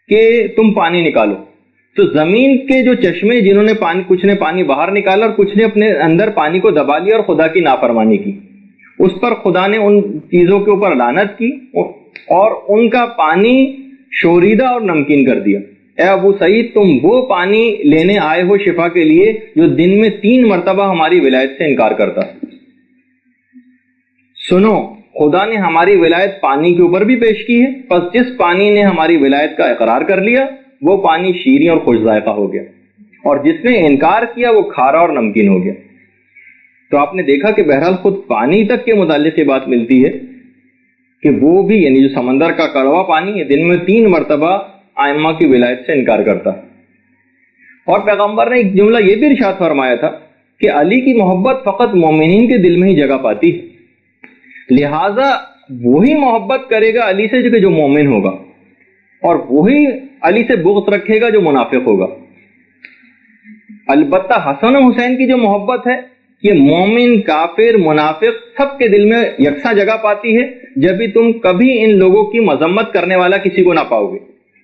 کہ تم پانی نکالو. تو زمین کے جو چشمے جنہوں نے کچھ نے پانی باہر نکالا اور کچھ نے اپنے اندر پانی کو دبا لیا اور خدا کی نافرمانی کی، اس پر خدا نے ان چیزوں کے اوپر لعنت کی اور ان کا پانی شوریدہ اور نمکین کر دیا. اے ابو سعید، تم وہ پانی لینے آئے ہو شفا کے لیے جو دن میں 3 مرتبہ ہماری ولایت سے انکار کرتا. سنو، خدا نے ہماری ولایت پانی کے اوپر بھی پیش کی ہے، پس جس پانی نے ہماری ولایت کا اقرار کر لیا وہ پانی شیریں اور خوش ذائقہ ہو گیا، اور جس نے انکار کیا وہ کھارا اور نمکین ہو گیا. تو آپ نے دیکھا کہ بہرحال خود پانی تک کے متعلق یہ بات ملتی ہے کہ وہ بھی یعنی جو سمندر کا کڑوا پانی ہے دن میں 3 مرتبہ ائمہ کی ولایت سے انکار کرتا ہے. اور پیغمبر نے ایک جملہ یہ بھی ارشاد فرمایا تھا کہ علی کی محبت فقط مومنین کے دل میں ہی جگہ پاتی ہے, لہذا وہی محبت کرے گا علی سے جو مومن ہوگا, اور وہی علی سے بغض رکھے گا جو منافق ہوگا. البتہ حسن و حسین کی جو محبت ہے یہ مومن, کافر, منافق سب کے دل میں یکساں جگہ پاتی ہے, جب بھی تم کبھی ان لوگوں کی مذمت کرنے والا کسی کو نہ پاؤ گے.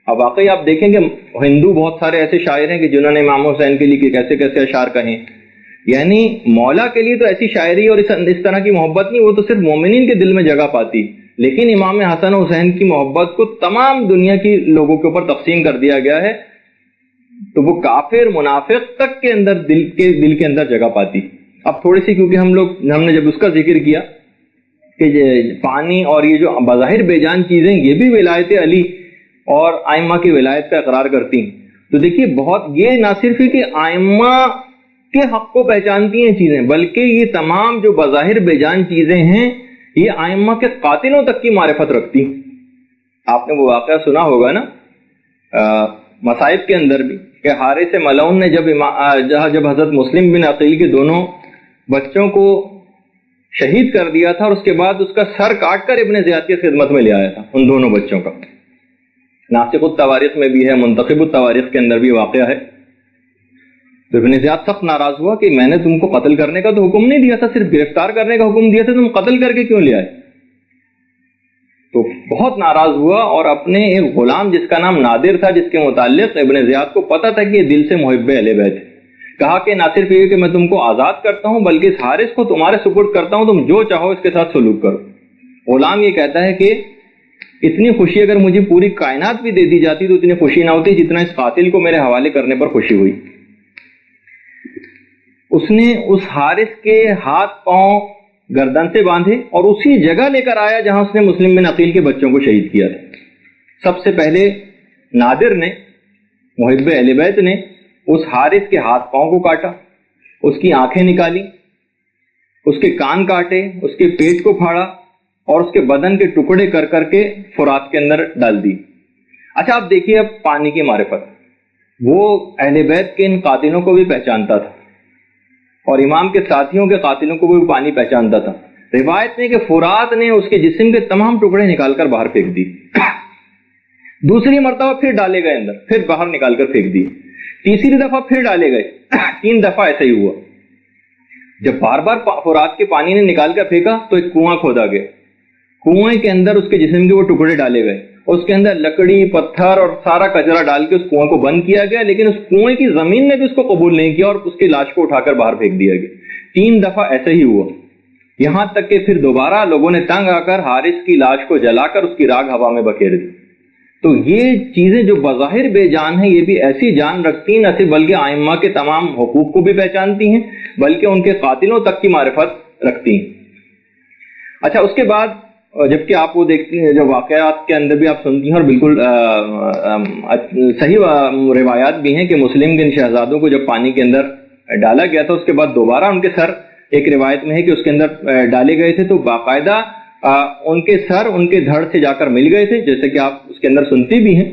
اب واقعی آپ دیکھیں گے ہندو بہت سارے ایسے شاعر ہیں کہ جنہوں نے امام حسین کے لیے کیسے کیسے اشعار کہیں, یعنی مولا کے لیے تو ایسی شاعری اور اس طرح کی محبت نہیں, وہ تو صرف مومنین کے دل میں جگہ پاتی, لیکن امام حسن و حسین کی محبت کو تمام دنیا کی لوگوں کے اوپر تقسیم کر دیا گیا ہے, تو وہ کافر منافق تک کے اندر دل کے اندر جگہ پاتی. اب تھوڑی سی کیونکہ ہم نے جب اس کا ذکر کیا کہ پانی اور یہ جو بظاہر بے جان چیزیں یہ بھی ولایت علی اور ائمہ کی ولایت کا اقرار کرتی ہیں, تو دیکھیے بہت یہ نہ صرف ہے کہ ائمہ کے حق کو پہچانتی ہیں چیزیں, بلکہ یہ تمام جو بظاہر بے جان چیزیں ہیں یہ ائمہ کے قاتلوں تک کی معرفت رکھتی ہیں. آپ نے وہ واقعہ سنا ہوگا نا مصائب کے اندر بھی کہ حارث ملعون نے جب حضرت مسلم بن عقیل کے دونوں بچوں کو شہید کر دیا تھا اور اس کے بعد اس کا سر کاٹ کر ابن زیاد کی خدمت میں لے آیا تھا ان دونوں بچوں کا. ناسخ التواریخ میں بھی ہے, منتخب التواریخ کے اندر بھی واقعہ ہے. تو ابن زیاد سخت ناراض ہوا کہ میں نے تم کو قتل کرنے کا تو حکم نہیں دیا تھا, صرف گرفتار کرنے کا حکم دیا تھا, تم قتل کر کے کیوں لے آئے؟ تو بہت ناراض ہوا اور اپنے ایک غلام جس کا نام نادر تھا, جس کے متعلق ابن زیاد کو پتا تھا کہ یہ دل سے محب اہل بیت ہے, کہا کہ نہ صرف یہ کہ میں تم کو آزاد کرتا ہوں بلکہ اس حارث کو تمہارے سپرد کرتا ہوں, تم جو چاہو اس کے ساتھ سلوک کرو. غلام یہ کہتا ہے کہ اتنی خوشی اگر مجھے پوری کائنات بھی دے دی جاتی تو اتنی خوشی نہ ہوتی جتنا اس قاتل کو میرے حوالے کرنے پر خوشی ہوئی. اس نے اس حارث کے ہاتھ پاؤں گردن سے باندھے اور اسی جگہ لے کر آیا جہاں اس نے مسلم بن عقیل کے بچوں کو شہید کیا تھا. سب سے پہلے نادر نے, محب اہل بیت نے اس حارث کے ہاتھ پاؤں کو کاٹا, اس کی آنکھیں نکالی, اس کے کان کاٹے, اس کے پیٹ کو پھاڑا اور اس کے بدن کے ٹکڑے کر کر کے فرات کے اندر ڈال دی. اچھا آپ دیکھیے اب پانی کی معرفت, وہ اہل بیت کے ان قاتلوں کو بھی پہچانتا تھا اور امام کے ساتھیوں کے قاتلوں کو بھی پانی پہچانتا تھا. روایت میں کہ فرات نے اس کے جسم کے تمام ٹکڑے نکال کر باہر پھینک دی. دوسری مرتبہ پھر ڈالے گئے اندر, پھر باہر نکال کر پھینک دی. تیسری دفعہ پھر ڈالے گئے, 3 دفعہ ایسا ہی ہوا. جب بار بار فرات کے پانی نے نکال کر پھینکا تو ایک کنواں کھودا گیا, کنویں کے اندر اس کے جسم کے وہ ٹکڑے ڈالے گئے, اس کے اندر لکڑی پتھر اور سارا کچرا ڈال کے اس کنویں کو بند کیا گیا, لیکن اس کنویں کی زمین نے بھی اس کو قبول نہیں کیا اور اس کی لاش کو اٹھا کر باہر پھینک دیا گیا. 3 دفعہ ایسا ہی ہوا, یہاں تک کہ پھر دوبارہ لوگوں نے تنگ آ کر حارث کی لاش کو جلا کر اس کی راگ ہوا میں بکھیر دی. تو یہ چیزیں جو بظاہر بے جان ہیں یہ بھی ایسی جان رکھتی ہیں, نہ صرف بلکہ ائمہ کے تمام حقوق کو بھی پہچانتی ہیں بلکہ ان کے قاتلوں تک کی معرفت رکھتی ہیں. اچھا اس کے بعد جبکہ آپ وہ دیکھتی ہیں جو واقعات کے اندر بھی آپ سنتی ہیں اور بالکل صحیح روایات بھی ہیں کہ مسلم کے ان شہزادوں کو جب پانی کے اندر ڈالا گیا تھا اس کے بعد دوبارہ ان کے سر, ایک روایت میں ہے کہ اس کے اندر ڈالے گئے تھے تو باقاعدہ ان کے سر ان کے دھڑ سے جا کر مل گئے تھے, جیسے کہ آپ اس کے اندر سنتی بھی ہیں,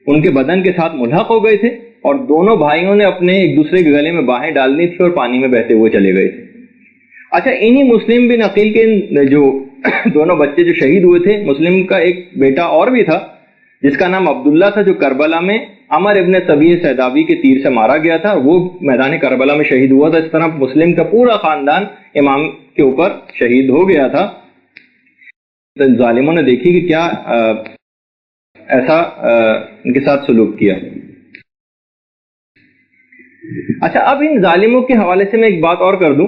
ان کے بدن کے ساتھ ملحق ہو گئے تھے اور دونوں بھائیوں نے اپنے ایک دوسرے کے گلے میں باہیں ڈالنی تھی اور پانی میں بہتے ہوئے چلے گئے تھے. اچھا انہی مسلم بن عقیل کے جو دونوں بچے جو شہید ہوئے تھے, مسلم کا ایک بیٹا اور بھی تھا جس کا نام عبداللہ تھا, جو کربلا میں عمر ابن طبیع سیداوی کے تیر سے مارا گیا تھا, وہ میدان کربلا میں شہید ہوا تھا. اس طرح مسلم کا پورا خاندان امام کے اوپر شہید ہو گیا تھا. ظالموں نے دیکھی کہ کیا ایسا ان کے ساتھ سلوک کیا. اچھا اب ان ظالموں کے حوالے سے میں ایک بات اور کر دوں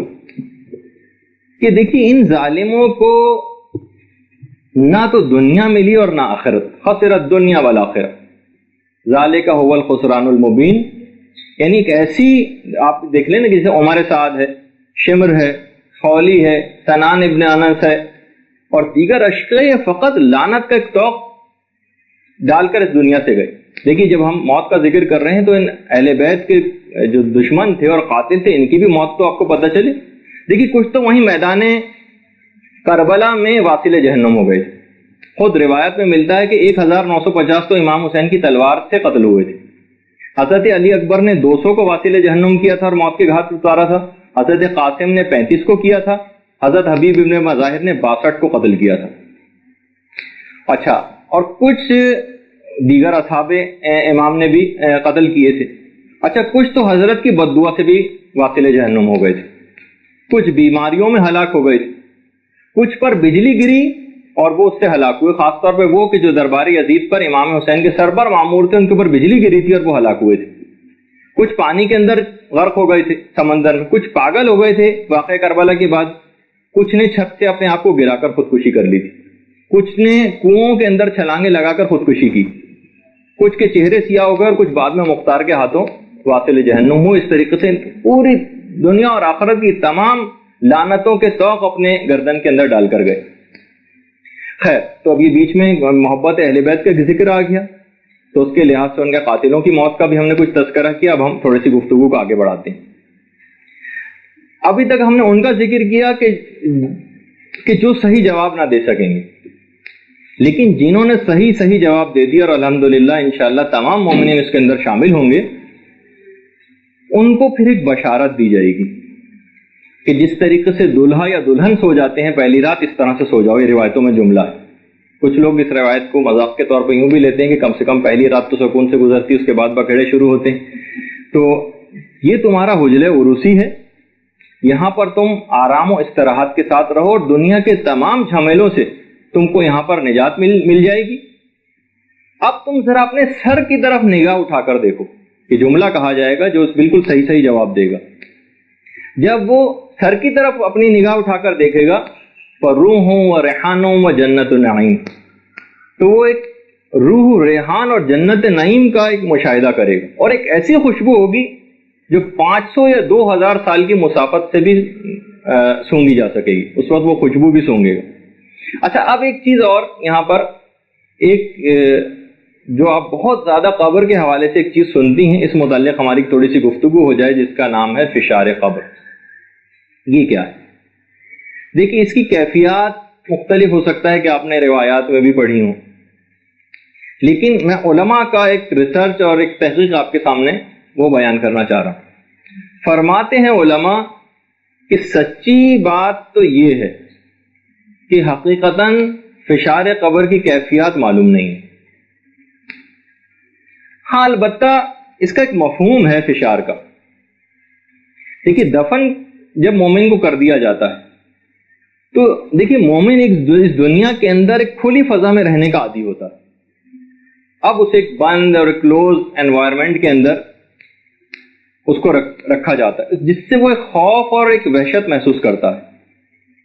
کہ دیکھیے ان ظالموں کو نہ تو دنیا ملی اور نہ آخرت, خسرت دنیا والآخرہ, ذالک هو الخسران المبین. یعنی ایک ایسی آپ دیکھ لیں نا جیسے عمر سعد ہے, شمر ہے, خولی ہے, سنان ابن انس ہے اور دیگر اشقے, یہ فقط لعنت کا ایک توق ڈال کر اس دنیا سے گئے. دیکھیے جب ہم موت کا ذکر کر رہے ہیں تو ان اہل بیت کے جو دشمن تھے اور قاتل تھے ان کی بھی موت تو آپ کو پتہ چلے. دیکھیے کچھ تو وہیں میدان کربلا میں واصل جہنم ہو گئے. خود روایت میں ملتا ہے کہ 1950 تو امام حسین کی تلوار سے قتل ہوئے تھے. حضرت علی اکبر نے 200 کو واصل جہنم کیا تھا اور موت کے گھاٹ اتارا تھا. حضرت قاسم نے 35 کو کیا تھا. حضرت حبیب ابن مظاہر نے 62 کو قتل کیا تھا. اچھا، اور کچھ دیگر اصحاب امام نے بھی قتل کیے تھے. اچھا، کچھ تو حضرت کی بد دعا سے بھی واصل جہنم ہو گئے تھے، کچھ بیماریوں میں ہلاک ہو گئے تھے، کچھ پر بجلی گری اور وہ اس سے ہلاک ہوئے. خاص طور پہ وہ کہ جو دربار یزید پر امام حسین کے سر پر معمور تھے، ان کے اوپر بجلی گری تھی اور وہ ہلاک ہوئے تھے. کچھ پانی کے اندر غرق ہو گئے تھے سمندر میں، کچھ پاگل ہو گئے تھے واقعہ کربلا کے بعد، کچھ نے چھت سے اپنے آپ کو گرا کر خودکشی کر لی تھی، کچھ نے کنووں کے اندر چھلانگیں لگا کر خودکشی کی، کچھ کے چہرے سیاہ ہو گئے اور کچھ بعد میں مختار کے ہاتھوں واصل جہنم ہو. اس طریقے سے پوری دنیا اور آخرت کی تمام لعنتوں کے طوق اپنے گردن کے اندر ڈال کر گئے. خیر، تو اب یہ بیچ میں محبت اہل بیت کا ذکر آ گیا، تو اس کے لحاظ سے ان کے قاتلوں کی موت کا بھی ہم نے کچھ تذکرہ کیا. اب ہم تھوڑی سی گفتگو کو آگے بڑھاتے ہیں. ابھی تک ہم نے ان کا ذکر کیا کہ جو صحیح جواب نہ دے سکیں گے، لیکن جنہوں نے صحیح جواب دے دیا اور الحمدللہ انشاءاللہ تمام مومنین اس کے اندر شامل ہوں گے، ان کو پھر ایک بشارت دی جائے گی کہ جس طریقے سے دلہا یا دلہن سو جاتے ہیں پہلی رات، اس طرح سے سو جاؤ. یہ روایتوں میں جملہ ہے. کچھ لوگ اس روایت کو مذاق کے طور پہ یوں بھی لیتے ہیں کہ کم سے کم پہلی رات تو سکون سے گزرتی، اس کے بعد بکھیڑے شروع ہوتے ہیں. تو یہ تمہارا حجلے عروسی ہے، یہاں پر تم آرام و استراحت کے ساتھ رہو اور دنیا کے تمام جھمیلوں سے تم کو یہاں پر نجات مل جائے گی. اب تم ذرا اپنے سر کی طرف نگاہ اٹھا کر دیکھو. یہ جملہ کہا جائے گا جو بالکل صحیح جواب دے گا. جب وہ سر کی طرف اپنی نگاہ اٹھا کر دیکھے گا، فروح و ریحان و جنت نعیم، تو وہ ایک روح ریحان اور جنت نعیم کا ایک مشاہدہ کرے گا، اور ایک ایسی خوشبو ہوگی جو 500 یا 2000 سال کی مسافت سے بھی سونگی جا سکے گی. اس وقت وہ خوشبو بھی سونگے گا. اچھا، اب ایک چیز اور یہاں پر، ایک جو آپ بہت زیادہ قبر کے حوالے سے ایک چیز سنتی ہیں، اس متعلق ہماری تھوڑی سی گفتگو ہو جائے، جس کا نام ہے فشار قبر. یہ کیا ہے؟ دیکھیے، اس کی کیفیات مختلف ہو سکتا ہے کہ آپ نے روایات میں بھی پڑھی ہوں، لیکن میں علماء کا ایک ریسرچ اور ایک تحقیق آپ کے سامنے وہ بیان کرنا چاہ رہا ہوں. فرماتے ہیں علماء کہ سچی بات تو یہ ہے کہ حقیقتاً فشار قبر کی کیفیات معلوم نہیں ہے. ہاں، البتہ اس کا ایک مفہوم ہے فشار کا. دیکھیے، دفن جب مومن کو کر دیا جاتا ہے تو دیکھیے مومن اس دنیا کے اندر ایک کھلی فضا میں رہنے کا عادی ہوتا ہے. اب اسے ایک بند اور ایک کلوز انوائرمنٹ کے اندر اس کو رکھا جاتا ہے، جس سے وہ ایک خوف اور ایک وحشت محسوس کرتا ہے.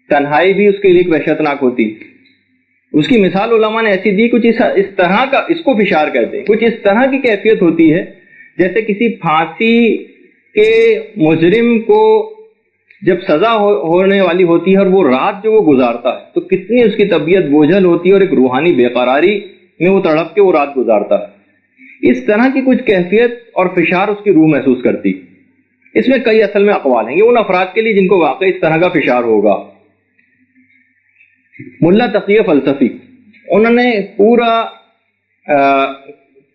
تنہائی بھی اس کے لیے ایک وحشتناک ہوتی. اس کی مثال علماء نے ایسی دی، کچھ اس طرح کا، اس کو فشار کہتے ہیں. کچھ اس طرح کی کیفیت ہوتی ہے جیسے کسی پھانسی کے مجرم کو جب سزا ہونے والی ہوتی ہے اور وہ رات جو وہ گزارتا ہے تو کتنی اس کی طبیعت بوجھل ہوتی ہے اور ایک روحانی بے قراری میں وہ تڑپ کے وہ رات گزارتا ہے. اس طرح کی کچھ کیفیت اور فشار اس کی روح محسوس کرتی. اس میں کئی اصل میں اقوال ہیں. یہ ان افراد کے لیے جن کو واقعی اس طرح کا فشار ہوگا. ملا تقی فلسفی، انہوں نے پورا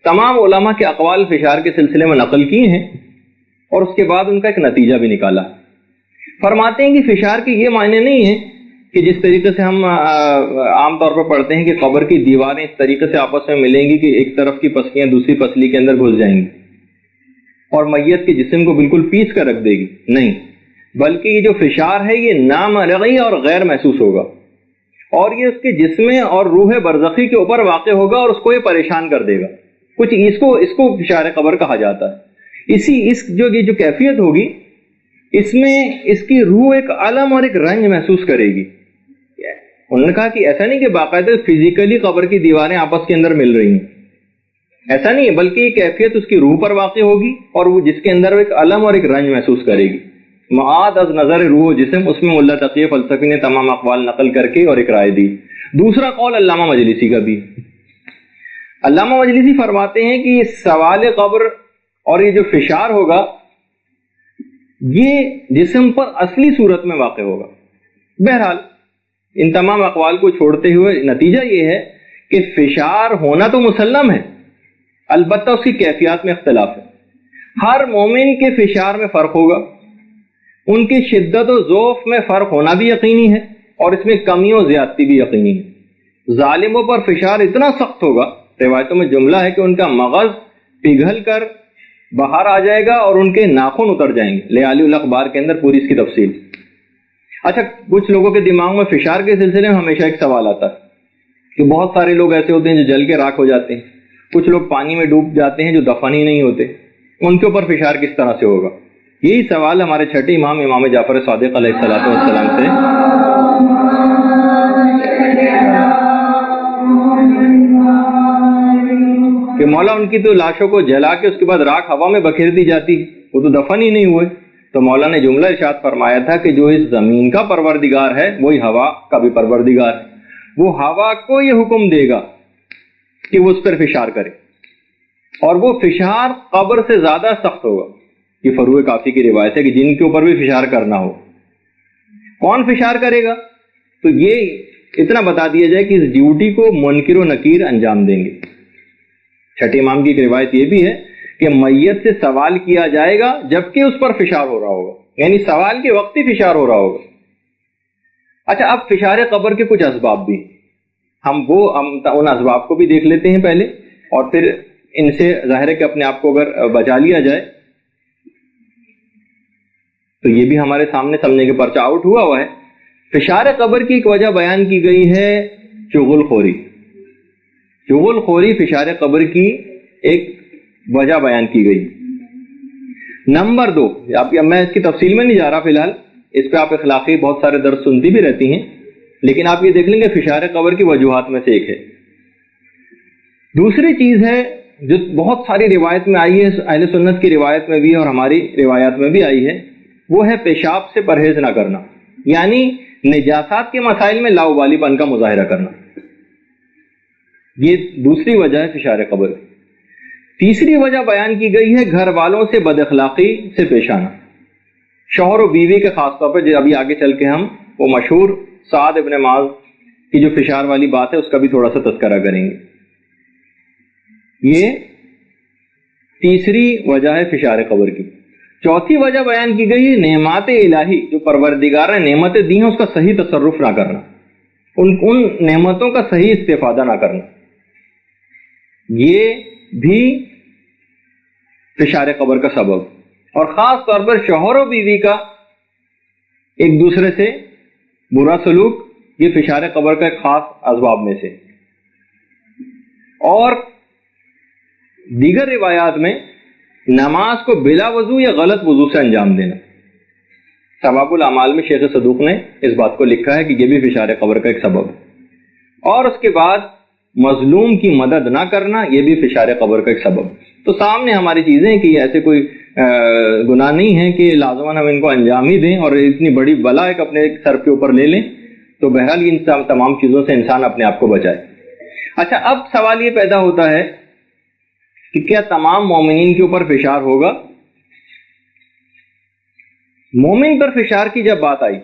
تمام علماء کے اقوال فشار کے سلسلے میں نقل کیے ہیں اور اس کے بعد ان کا ایک نتیجہ بھی نکالا. فرماتے ہیں کہ فشار کے یہ معنی نہیں ہے کہ جس طریقے سے ہم عام طور پر پڑھتے ہیں کہ قبر کی دیواریں اس طریقے سے آپس میں ملیں گی کہ ایک طرف کی پسلیاں دوسری پسلی کے اندر گھس جائیں گی اور میت کے جسم کو بالکل پیس کر رکھ دے گی. نہیں، بلکہ یہ جو فشار ہے یہ نامرئی اور غیر محسوس ہوگا، اور یہ اس کے جسم اور روح برزخی کے اوپر واقع ہوگا اور اس کو یہ پریشان کر دے گا. کچھ اس کو فشار قبر کہا جاتا ہے. یہ جو کیفیت ہوگی، اس میں اس کی روح ایک الم اور ایک رنج محسوس کرے گی. انہوں نے کہا کہ ایسا نہیں کہ باقاعدہ فزیکلی قبر کی دیواریں آپس کے اندر مل رہی ہیں، ایسا نہیں ہے، بلکہ یہ کیفیت اس کی روح پر واقع ہوگی اور وہ جس کے اندر ایک الم اور ایک رنج محسوس کرے گی. معاد از نظر روح و جسم، اس میں ملا تقی فلسفی نے تمام اقوال نقل کر کے اور ایک رائے دی. دوسرا قول علامہ مجلسی کا بھی. علامہ مجلسی فرماتے ہیں کہ یہ سوال قبر اور یہ جو فشار ہوگا یہ جسم پر اصلی صورت میں واقع ہوگا. بہرحال ان تمام اقوال کو چھوڑتے ہوئے نتیجہ یہ ہے کہ فشار ہونا تو مسلم ہے، البتہ اس کی کیفیات میں اختلاف ہے. ہر مومن کے فشار میں فرق ہوگا، ان کی شدت و ضعف میں فرق ہونا بھی یقینی ہے، اور اس میں کمی و زیادتی بھی یقینی ہے. ظالموں پر فشار اتنا سخت ہوگا، روایتوں میں جملہ ہے کہ ان کا مغز پگھل کر باہر آ جائے گا اور ان کے ناخن اتر جائیں گے. لیالی الاخبار کے اندر پوری اس کی تفصیل. اچھا، کچھ لوگوں کے دماغ میں فشار کے سلسلے میں ہمیشہ ایک سوال آتا ہے کہ بہت سارے لوگ ایسے ہوتے ہیں جو جل کے راکھ ہو جاتے ہیں، کچھ لوگ پانی میں ڈوب جاتے ہیں جو دفن ہی نہیں ہوتے، ان کے اوپر فشار کس طرح سے ہوگا؟ یہی سوال ہمارے چھٹے امام جعفر صادق علیہ السلام سے کہ مولا ان کی تو لاشوں کو جلا کے اس کے بعد راکھ ہوا میں بکھیر دی جاتی، وہ تو دفن ہی نہیں ہوئے. تو مولا نے جملہ ارشاد فرمایا تھا کہ جو اس زمین کا پروردگار ہے وہی ہوا کا بھی پروردگار ہے. وہ ہوا کو یہ حکم دے گا کہ وہ اس پر فشار کرے، اور وہ فشار قبر سے زیادہ سخت ہوگا. یہ فروع کافی کی روایت ہے کہ جن کے اوپر بھی فشار کرنا ہو. کون فشار کرے گا؟ تو یہ اتنا بتا دیا جائے کہ اس ڈیوٹی کو منکر و نکیر انجام دیں گے. چھٹے امام کی ایک روایت یہ بھی ہے کہ میت سے سوال کیا جائے گا جبکہ اس پر فشار ہو رہا ہوگا، یعنی سوال کے وقت ہی فشار ہو رہا ہوگا. اچھا، اب فشار قبر کے کچھ اسباب بھی، ہم ان اسباب کو بھی دیکھ لیتے ہیں پہلے، اور پھر ان سے ظاہر ہے کہ اپنے آپ کو اگر بچا لیا جائے تو یہ بھی ہمارے سامنے سمجھنے کے پرچہ آؤٹ ہوا ہے. فشار قبر کی ایک وجہ بیان کی گئی ہے چغل خوری. چغل خوری فشار قبر کی ایک وجہ بیان کی گئی. نمبر 2، اب میں اس کی تفصیل میں نہیں جا رہا فی الحال، اس پہ آپ اخلاقی بہت سارے درس سنتی بھی رہتی ہیں، لیکن آپ یہ دیکھ لیں گے فشار قبر کی وجوہات میں سے ایک ہے. دوسری چیز ہے جو بہت ساری روایت میں آئی ہے، اہل سنت کی روایت میں بھی اور ہماری روایات میں بھی آئی ہے، وہ ہے پیشاب سے پرہیز نہ کرنا، یعنی نجاسات کے مسائل میں لاؤبالی پن کا مظاہرہ کرنا. یہ دوسری وجہ ہے فشار قبر. تیسری وجہ بیان کی گئی ہے گھر والوں سے بد اخلاقی سے پیش آنا. شوہر و بیوی کے خاص طور پر ابھی آگے چل کے ہم وہ مشہور سعد ابن معاذ کی جو فشار والی بات ہے اس کا بھی تھوڑا سا تذکرہ کریں گے. یہ تیسری وجہ ہے فشار قبر کی. چوتھی وجہ بیان کی گئی ہے نعمات الہی جو پروردگار نے نعمتیں دی ہیں اس کا صحیح تصرف نہ کرنا، ان نعمتوں کا صحیح استفادہ نہ کرنا. یہ بھی فشار قبر کا سبب، اور خاص طور پر شوہر و بیوی کا ایک دوسرے سے برا سلوک، یہ فشار قبر کا ایک خاص اسباب میں سے. اور دیگر روایات میں نماز کو بلا وضو یا غلط وضو سے انجام دینا. ثواب الاعمال میں شیخ صدوق نے اس بات کو لکھا ہے کہ یہ بھی فشار قبر کا ایک سبب ہے. اور اس کے بعد مظلوم کی مدد نہ کرنا، یہ بھی فشار قبر کا ایک سبب. تو سامنے ہماری چیزیں کہ ایسے کوئی گناہ نہیں ہے کہ لازماً ہم ان کو انجام ہی دیں اور اتنی بڑی بلا ایک اپنے سر کے اوپر لے لیں. تو بہرحال ان تمام چیزوں سے انسان اپنے آپ کو بچائے. اچھا، اب سوال یہ پیدا ہوتا ہے کہ کیا تمام مومنین کے اوپر فشار ہوگا؟ مومن پر فشار کی جب بات آئی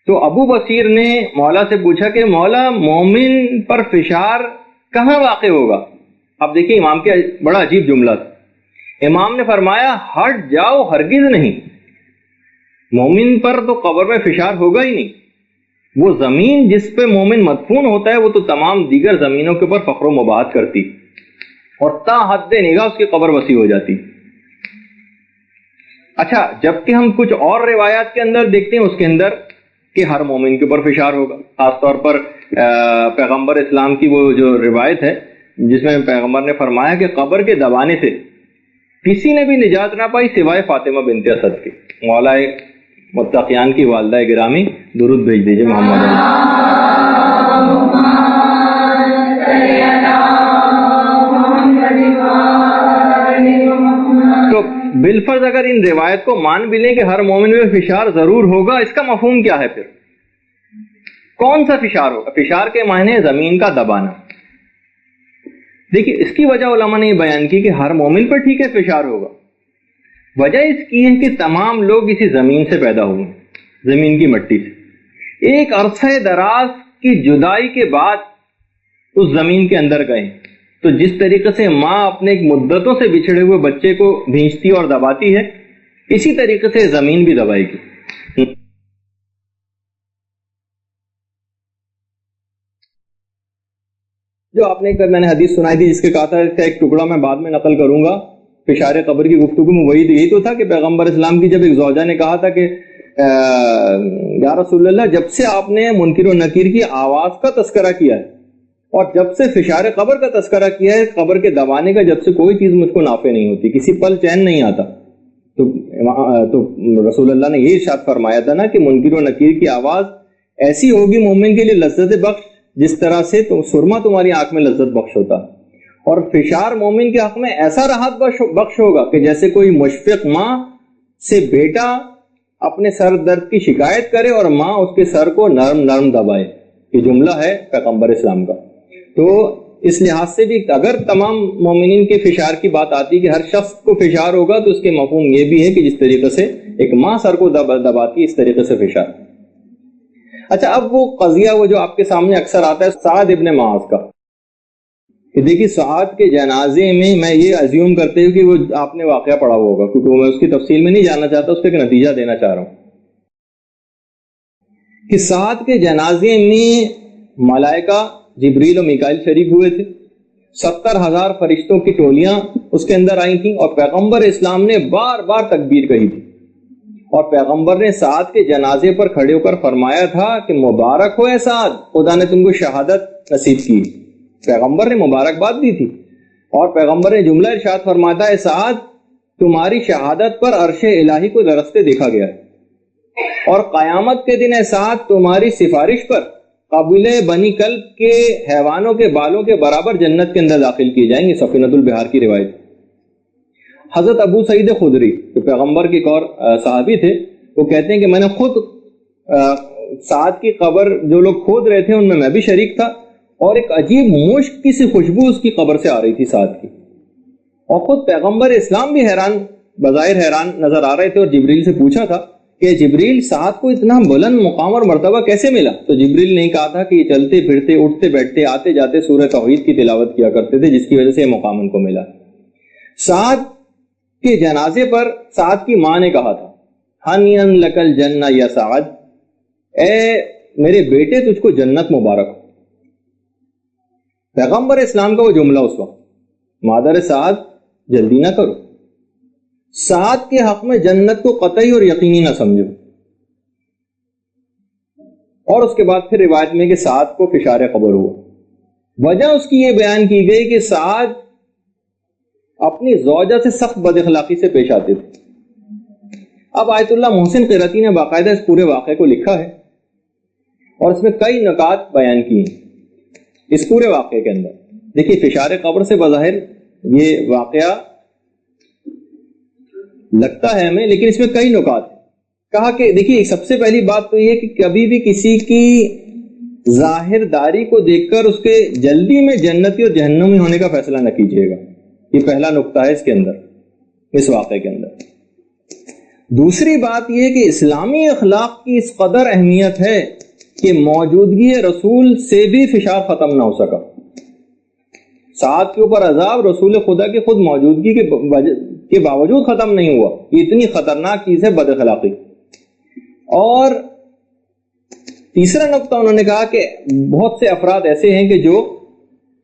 تو ابو بصیر نے مولا سے پوچھا کہ مولا مومن پر فشار کہاں واقع ہوگا؟ اب دیکھیں امام کے بڑا عجیب جملہ تھا. امام نے فرمایا ہٹ جاؤ، ہرگز نہیں، مومن پر تو قبر میں فشار ہوگا ہی نہیں. وہ زمین جس پہ مومن مدفون ہوتا ہے وہ تو تمام دیگر زمینوں کے اوپر فخر و مباحت کرتی اور تا حد نگاہ اس کی قبر وسیع ہو جاتی. اچھا، جبکہ ہم کچھ اور روایات کے اندر دیکھتے ہیں اس کے اندر کہ ہر مومن کے اوپر فشار ہوگا. خاص طور پر پیغمبر اسلام کی وہ جو روایت ہے جس میں پیغمبر نے فرمایا کہ قبر کے دبانے سے کسی نے بھی نجات نہ پائی سوائے فاطمہ بنت اسد کے. مولا متقیان کی والدہ گرامی درود بھیج دیجیے محمد علی. تو بالفرض اگر ان روایت کو مان بھی لیں کہ ہر مومن میں فشار ضرور ہوگا، اس کا مفہوم کیا ہے؟ پھر کون سا فشار ہوگا؟ فشار کے معنی زمین کا دبانا. دیکھیے اس کی وجہ علماء نے یہ بیان کی کہ ہر مومن پر ٹھیک ہے فشار ہوگا، وجہ اس کی ہے کہ تمام لوگ اسی زمین سے پیدا ہوئے، زمین کی مٹی سے، ایک عرصہ دراز کی جدائی کے بعد اس زمین کے اندر گئے. تو جس طریقے سے ماں اپنے ایک مدتوں سے بچھڑے ہوئے بچے کو بھینچتی اور دباتی ہے، اسی طریقے سے زمین بھی دبائے گی. جو آپ نے میں نے حدیث سنائی تھی جس کے کہا تھا اس کا ایک ٹکڑا میں بعد میں نقل کروں گا، فشار قبر کی گفتگو میں یہی تو تھا کہ پیغمبر اسلام کی جب ایک زوجہ نے کہا تھا کہ یا رسول اللہ، جب سے آپ نے منکر و نکیر کی آواز کا تذکرہ کیا ہے اور جب سے فشار قبر کا تذکرہ کیا ہے، قبر کے دبانے کا جب سے کوئی چیز مجھ کو نافع نہیں ہوتی، کسی پل چین نہیں آتا. تو رسول اللہ نے یہ ارشاد فرمایا تھا نا کہ منکر و نکیر کی آواز ایسی ہوگی مومن کے لیے لذت بخش جس طرح سے سرما تمہاری آنکھ میں لذت بخش ہوتا، اور فشار مومن کے حق میں ایسا راحت بخش ہوگا کہ جیسے کوئی مشفق ماں سے بیٹا اپنے سر درد کی شکایت کرے اور ماں اس کے سر کو نرم نرم دبائے. یہ جملہ ہے پیغمبر اسلام کا. تو اس لحاظ سے بھی اگر تمام مومنین کے فشار کی بات آتی کہ ہر شخص کو فشار ہوگا تو اس کے مفہوم یہ بھی ہے کہ جس طریقے سے ایک ماں سر کو دباتی اس طریقے سے فشار. اچھا، اب وہ قضیہ وہ جو آپ کے سامنے اکثر آتا ہے سعد ابن معاذ کا، کہ دیکھیے سعد کے جنازے میں یہ ازیوم کرتے ہوں کہ وہ آپ نے واقعہ پڑھا ہوا ہوگا، کیونکہ میں اس کی تفصیل میں نہیں جاننا چاہتا، اس پہ ایک نتیجہ دینا چاہ رہا ہوں کہ سعد کے جنازے میں ملائکہ جبریل و میکائیل شریک ہوئے تھے، 70,000 فرشتوں کی ٹولیاں اس کے اندر آئی تھیں، اور پیغمبر اسلام نے بار بار تکبیر کہی تھی، اور پیغمبر نے سعد کے جنازے پر کھڑے ہو کر فرمایا تھا کہ مبارک ہو اے سعد، خدا نے تم کو شہادت نصیب کی. پیغمبر نے مبارکباد دی تھی، اور پیغمبر نے جملہ ارشاد فرمایا تھا اے سعد، تمہاری شہادت پر عرش الہی کو درستے دیکھا گیا ہے، اور قیامت کے دن اے سعد تمہاری سفارش پر قبیلہ بنی کلب کے حیوانوں کے بالوں کے برابر جنت کے اندر داخل کیے جائیں گے. سفینۃ البحار کی روایت. حضرت ابو سعید خدری جو پیغمبر کے ایک اور صحابی تھے، وہ کہتے ہیں کہ میں نے خود سعد کی قبر جو لوگ کھود رہے تھے ان میں بھی شریک تھا، اور ایک عجیب مشک کی سی خوشبو اس کی قبر سے آ رہی تھی سعد کی، اور خود پیغمبر اسلام بھی بظاہر حیران نظر آ رہے تھے، اور جبریل سے پوچھا تھا کہ جبریل سعد کو اتنا بلند مقام اور مرتبہ کیسے ملا؟ تو جبریل نے کہا تھا کہ یہ چلتے پھرتے اٹھتے بیٹھتے آتے جاتے سورہ توحید کی تلاوت کیا کرتے تھے، جس کی وجہ سے یہ مقام ان کو ملا. سعد کے جنازے پر سعد کی ماں نے کہا تھا ہنیئن لکل جنہ یا سعد، اے میرے بیٹے تجھ کو جنت مبارک ہو. پیغمبر اسلام کا وہ جملہ اس وقت، مادر سعد جلدی نہ کرو، سعد کے حق میں جنت کو قطعی اور یقینی نہ سمجھو. اور اس کے بعد پھر روایت میں کہ سعد کو فشار قبر ہوا. وجہ اس کی یہ بیان کی گئی کہ سعد اپنی زوجہ سے سخت بد اخلاقی سے پیش آتے تھے. اب آیت اللہ محسن قرتی نے باقاعدہ اس پورے واقعے کو لکھا ہے، اور اس میں کئی نکات بیان کی ہیں اس پورے واقعے کے اندر. دیکھیے فشار قبر سے بظاہر یہ واقعہ لگتا ہے ہمیں، لیکن اس میں کئی نکات ہیں. کہا کہ دیکھیے سب سے پہلی بات تو یہ کہ کبھی بھی کسی کی ظاہر داری کو دیکھ کر اس کے جلدی میں جنتی اور جہنمی ہونے کا فیصلہ نہ کیجیے گا. یہ پہلا نقطہ ہے اس کے اندر، اس واقعے کے اندر. دوسری بات یہ کہ اسلامی اخلاق کی اس قدر اہمیت ہے کہ موجودگی رسول سے بھی فشار ختم نہ ہو سکا. سعد کے اوپر عذاب رسول خدا کی خود موجودگی کے باوجود ختم نہیں ہوا. یہ اتنی خطرناک چیز ہے بد اخلاقی. اور تیسرا نقطہ انہوں نے کہا کہ بہت سے افراد ایسے ہیں کہ جو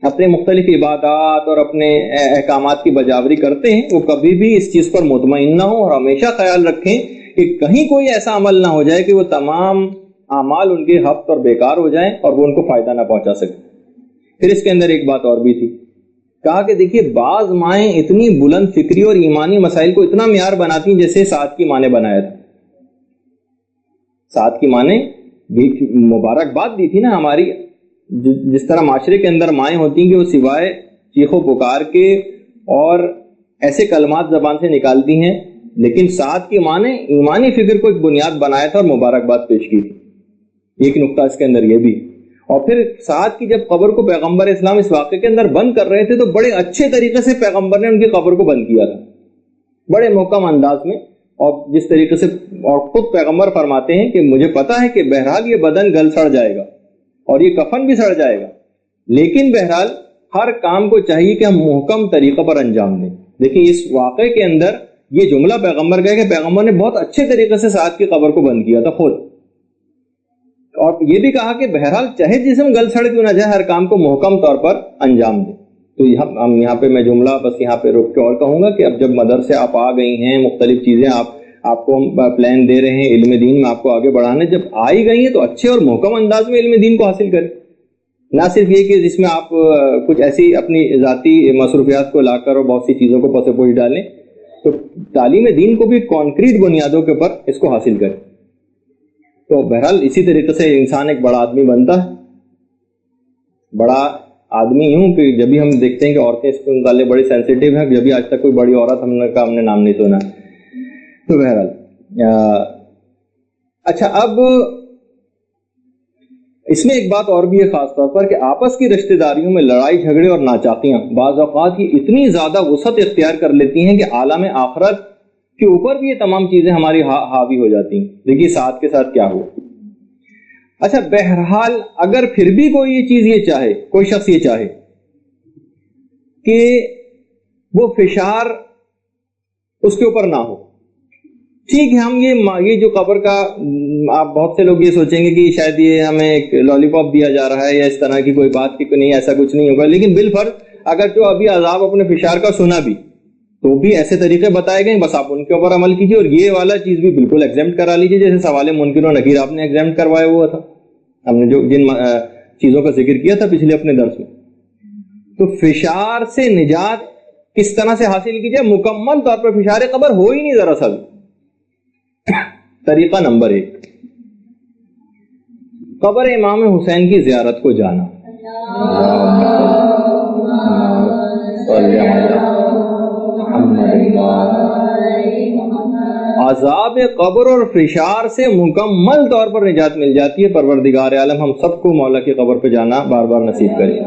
اپنے مختلف عبادات اور اپنے احکامات کی بجاوری کرتے ہیں، وہ کبھی بھی اس چیز پر مطمئن نہ ہوں اور ہمیشہ خیال رکھیں کہ کہیں کوئی ایسا عمل نہ ہو جائے کہ وہ تمام اعمال ان کے ہفت اور بیکار ہو جائیں اور وہ ان کو فائدہ نہ پہنچا سکے. پھر اس کے اندر ایک بات اور بھی تھی، کہا کہ دیکھیے بعض مائیں اتنی بلند فکری اور ایمانی مسائل کو اتنا معیار بناتی ہیں جیسے سعد کی ماں نے بنایا تھا. سعد کی ماں نے مبارکباد دی تھی نا ہماری، جس طرح معاشرے کے اندر مائیں ہوتی ہیں کہ وہ سوائے چیخ و پکار کے اور ایسے کلمات زبان سے نکالتی ہیں، لیکن سعد کی ماں نے ایمانی فکر کو ایک بنیاد بنایا تھا اور مبارکباد پیش کی تھی. ایک نقطہ اس کے اندر یہ بھی. اور پھر سعد کی جب قبر کو پیغمبر اسلام اس واقعے کے اندر بند کر رہے تھے تو بڑے اچھے طریقے سے پیغمبر نے ان کی قبر کو بند کیا تھا. بڑے محکم انداز میں، اور جس طریقے سے، اور خود پیغمبر فرماتے ہیں کہ مجھے پتا ہے کہ بہرحال یہ بدن گل سڑ جائے گا اور یہ کفن بھی سڑ جائے گا، لیکن بہرحال ہر کام کو چاہیے کہ ہم محکم طریقے پر انجام دیں۔ دیکھیں اس واقعے کے اندر یہ جملہ پیغمبر کا ہے کہ پیغمبر نے بہت اچھے طریقے سے سعد کی قبر کو بند کیا تھا خود، اور یہ بھی کہا کہ بہرحال چاہے جسم گل سڑ کیوں نہ جائے، ہر کام کو محکم طور پر انجام دیں۔ تو ہم یہاں پہ میں جملہ بس یہاں پہ روک کے اور کہوں گا کہ اب جب مدرسے آپ آ گئی ہیں، مختلف چیزیں آپ کو ہم پلان دے رہے ہیں علم دین میں آپ کو آگے بڑھانے، جب آ ہی گئی ہیں تو اچھے اور محکم انداز میں علم دین کو حاصل کریں، نہ صرف یہ کہ جس میں آپ کچھ ایسی اپنی ذاتی مصروفیات کو لا کر اور بہت سی چیزوں کو پس پوش ڈالیں۔ تو تعلیم دین کو بھی کانکریٹ بنیادوں کے اوپر اس کو حاصل کریں۔ تو بہرحال اسی طریقے سے انسان ایک بڑا آدمی بنتا ہے، بڑا آدمی یوں کہ جب بھی ہم دیکھتے ہیں کہ عورتیں اس کے متعلق بڑی سینسیٹیو ہیں، جب بھی آج تک کوئی بڑی عورت ہم نے نام نہیں سنا۔ تو بہرحال اچھا، اب اس میں ایک بات اور بھی ہے خاص طور پر کہ آپس کی رشتہ داریوں میں لڑائی جھگڑے اور ناچاقیاں بعض اوقات یہ اتنی زیادہ وسعت اختیار کر لیتی ہیں کہ عالم آخرت کے اوپر بھی یہ تمام چیزیں ہماری حاوی ہو جاتی ہیں۔ دیکھیے ساتھ کے ساتھ کیا ہوا۔ اچھا، بہرحال اگر پھر بھی کوئی یہ چیز یہ چاہے، کوئی شخص یہ چاہے کہ وہ فشار اس کے اوپر نہ ہو، ٹھیک ہے، ہم یہ جو قبر کا، آپ بہت سے لوگ یہ سوچیں گے کہ شاید یہ ہمیں ایک لالی پاپ دیا جا رہا ہے یا اس طرح کی کوئی بات کی نہیں، ایسا کچھ نہیں ہوگا، لیکن بالفرض اگر جو ابھی عذاب اپنے فشار کا سنا بھی تو بھی ایسے طریقے بتائے گئے، بس آپ ان کے اوپر عمل کیجیے، اور یہ والا چیز بھی بالکل ایگزیمٹ کرا لیجیے، جیسے سوال منکر و نکیر آپ نے ایگزیمٹ کروایا ہوا تھا، ہم نے جن چیزوں کا ذکر کیا تھا پچھلے اپنے درس میں۔ تو فشار سے نجات کس طرح سے حاصل کی جائے؟ مکمل طور پر فشار قبر ہو ہی نہیں دراصل۔ طریقہ نمبر 1، قبر امام حسین کی زیارت کو جانا۔ عذاب قبر اور فشار سے مکمل طور پر نجات مل جاتی ہے۔ پروردگار عالم ہم سب کو مولا کی قبر پہ جانا بار بار نصیب کرے۔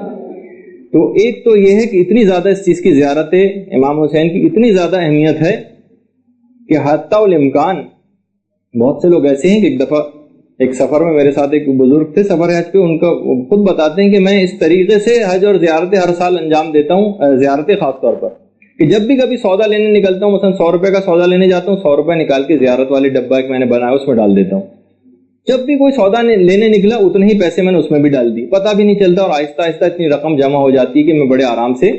تو ایک تو یہ ہے کہ اتنی زیادہ اس چیز کی زیارت امام حسین کی اتنی زیادہ اہمیت ہے کہ حتی الامکان بہت سے لوگ ایسے ہیں کہ ایک دفعہ ایک سفر میں میرے ساتھ ایک بزرگ تھے سفر حج پہ، ان کا خود بتاتے ہیں کہ میں اس طریقے سے حج اور زیارتیں ہر سال انجام دیتا ہوں، زیارتیں خاص طور پر، کہ جب بھی کبھی سودا لینے نکلتا ہوں، مثلا 100 روپے کا سودا لینے جاتا ہوں، 100 روپے نکال کے زیارت والے ڈبہ ایک میں نے بنایا اس میں ڈال دیتا ہوں، جب بھی کوئی سودا لینے نکلا اتنے ہی پیسے میں نے اس میں بھی ڈال دی، پتہ بھی نہیں چلتا، اور آہستہ آہستہ اتنی رقم جمع ہو جاتی ہے کہ میں بڑے آرام سے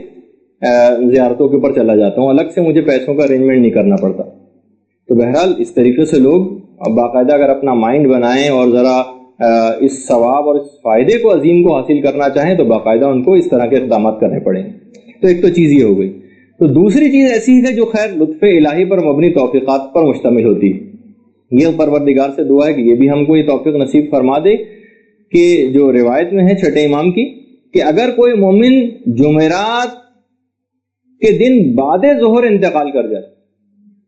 زیارتوں کے اوپر چلا جاتا ہوں، الگ سے مجھے پیسوں کا ارینجمنٹ نہیں کرنا پڑتا۔ تو بہرحال اس طریقے سے لوگ باقاعدہ اگر اپنا مائنڈ بنائیں اور ذرا اس ثواب اور اس فائدے کو عظیم کو حاصل کرنا چاہیں تو باقاعدہ ان کو اس طرح کے اقدامات کرنے پڑیں گے۔ تو ایک تو چیز یہ ہو گئی۔ تو دوسری چیز ایسی ہے جو خیر لطف الہی پر مبنی توفیقات پر مشتمل ہوتی ہے۔ یہ پروردگار سے دعا ہے کہ یہ بھی ہم کو یہ توفیق نصیب فرما دے کہ جو روایت میں ہے چھٹے امام کی کہ اگر کوئی مومن جمعرات کے دن بعد ظہر انتقال کر جائے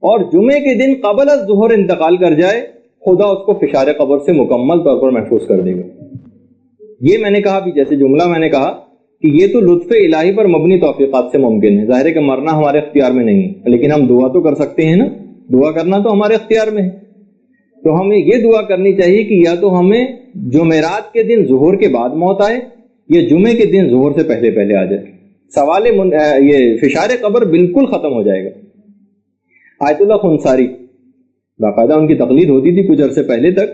اور جمعے کے دن قبل از ظہر انتقال کر جائے، خدا اس کو فشار قبر سے مکمل طور پر محفوظ کر دے گا۔ یہ میں نے کہا بھی، جیسے جملہ میں نے کہا کہ یہ تو لطف الہی پر مبنی توفیقات سے ممکن ہے، ظاہر ہے کہ مرنا ہمارے اختیار میں نہیں ہے، لیکن ہم دعا تو کر سکتے ہیں نا، دعا کرنا تو ہمارے اختیار میں ہے۔ تو ہمیں یہ دعا کرنی چاہیے کہ یا تو ہمیں جمعرات کے دن ظہر کے بعد موت آئے یا جمعے کے دن ظہر سے پہلے پہلے آ جائے، سوال یہ فشار قبر بالکل ختم ہو جائے گا۔ آیت اللہ خنساری باقاعدہ ان کی تقلید ہوتی تھی کچھ عرصے پہلے تک،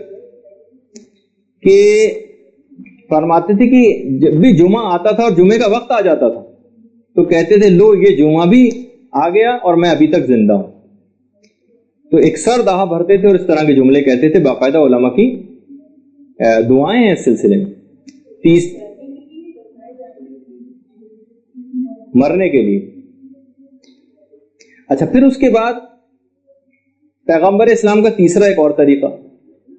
کہ فرماتے تھے کہ جب بھی جمعہ آتا تھا اور جمعے کا وقت آ جاتا تھا تو کہتے تھے لو یہ جمعہ بھی آ گیا اور میں ابھی تک زندہ ہوں۔ تو ایک سر دہا بھرتے تھے اور اس طرح کے جملے کہتے تھے، باقاعدہ علماء کی دعائیں ہیں اس سلسلے میں 30 مرنے کے لیے۔ اچھا، پھر اس کے بعد پیغمبر اسلام کا تیسرا ایک اور طریقہ،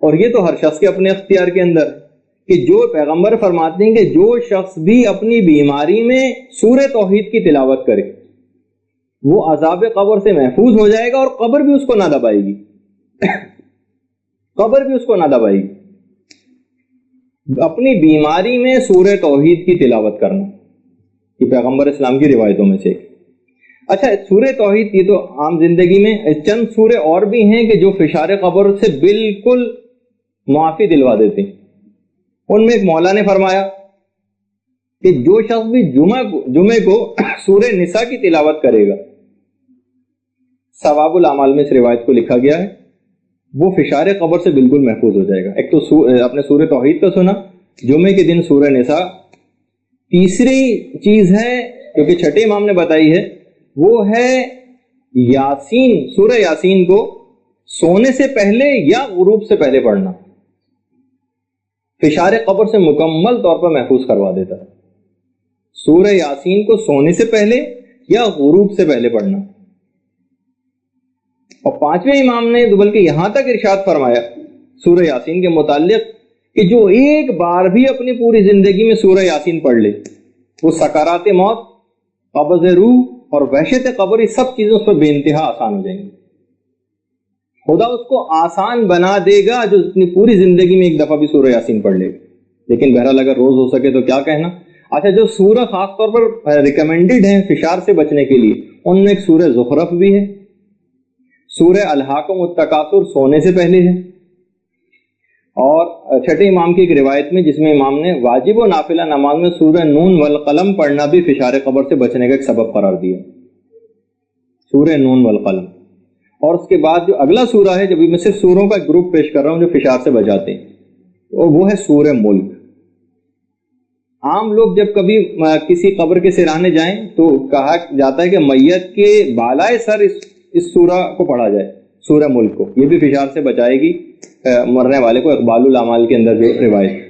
اور یہ تو ہر شخص کے اپنے اختیار کے اندر کہ جو پیغمبر فرماتے ہیں کہ جو شخص بھی اپنی بیماری میں سورہ توحید کی تلاوت کرے وہ عذاب قبر سے محفوظ ہو جائے گا اور قبر بھی اس کو نہ دبائے گی، قبر بھی اس کو نہ دبائے گی۔ اپنی بیماری میں سورہ توحید کی تلاوت کرنا یہ پیغمبر اسلام کی روایتوں میں سے۔ اچھا سورہ توحید یہ تو عام زندگی میں، چند سورے اور بھی ہیں کہ جو فشار قبر سے بالکل معافی دلوا دیتے ہیں. ان میں ایک مولا نے فرمایا کہ جو شخص بھی جمعے کو سورہ نساء کی تلاوت کرے گا، ثواب الاعمال میں اس روایت کو لکھا گیا ہے، وہ فشار قبر سے بالکل محفوظ ہو جائے گا. ایک تو اپنے سورہ توحید کا سنا، جمعے کے دن سورہ نساء. تیسری چیز ہے کیونکہ چھٹے امام نے بتائی ہے، وہ ہے یاسین. سورہ یاسین کو سونے سے پہلے یا غروب سے پہلے پڑھنا فشار قبر سے مکمل طور پر محفوظ کروا دیتا ہے. سورہ یاسین کو سونے سے پہلے یا غروب سے پہلے پڑھنا. اور پانچویں امام نے بلکہ یہاں تک ارشاد فرمایا سورہ یاسین کے متعلق کہ جو ایک بار بھی اپنی پوری زندگی میں سورہ یاسین پڑھ لے، وہ سکرات موت، قبض روح اور وحشت قبر، سب چیزیں اس پر بے انتہا آسان ہو جائیں گی. خدا اس کو آسان بنا دے گا جو اپنی پوری زندگی میں ایک دفعہ بھی سورہ یاسین پڑھ لے گا. لیکن بہرحال اگر روز ہو سکے تو کیا کہنا. اچھا جو سورہ خاص طور پر ریکمینڈڈ ہیں فشار سے بچنے کے لیے، ان میں ایک سورہ زخرف بھی ہے، سورہ الہاکم التکاثر سونے سے پہلے ہے، اور چھٹے امام کی ایک روایت میں جس میں امام نے واجب و نافلہ نماز میں سورہ نون والقلم پڑھنا بھی فشار قبر سے بچنے کا ایک سبب قرار دیا. سورہ نون والقلم. اور اس کے بعد جو اگلا سورہ ہے، جب میں صرف سوروں کا ایک گروپ پیش کر رہا ہوں جو فشار سے بچاتے ہیں، وہ ہے سورہ ملک. عام لوگ جب کبھی کسی قبر کے سرانے جائیں تو کہا جاتا ہے کہ میت کے بالائے سر اس سورہ کو پڑھا جائے، سورہ ملک کو. یہ بھی فشار سے بچائے گی مرنے والے کو. اقبال الاعمال کے اندر جو روایت.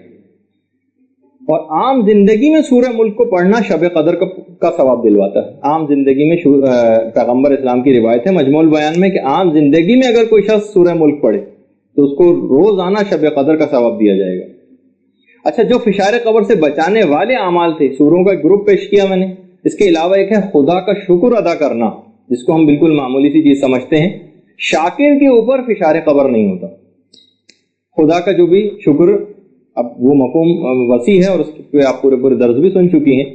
اور عام زندگی میں سورہ ملک کو پڑھنا شب قدر کا ثواب دلواتا ہے. عام زندگی میں پیغمبر اسلام کی روایت ہے مجموع البیان میں کہ عام زندگی میں اگر کوئی شخص سورہ ملک پڑھے تو اس کو روزانہ شب قدر کا ثواب دیا جائے گا. اچھا جو فشار قبر سے بچانے والے اعمال تھے، سوروں کا گروپ پیش کیا میں نے. اس کے علاوہ ایک ہے خدا کا شکر ادا کرنا، جس کو ہم بالکل معمولی سی چیز سمجھتے ہیں. شاکر کے اوپر فشار قبر نہیں ہوتا. خدا کا جو بھی شکر، اب وہ مفہوم وسیع ہے اور اس پہ آپ پورے درس بھی سن چکی ہیں.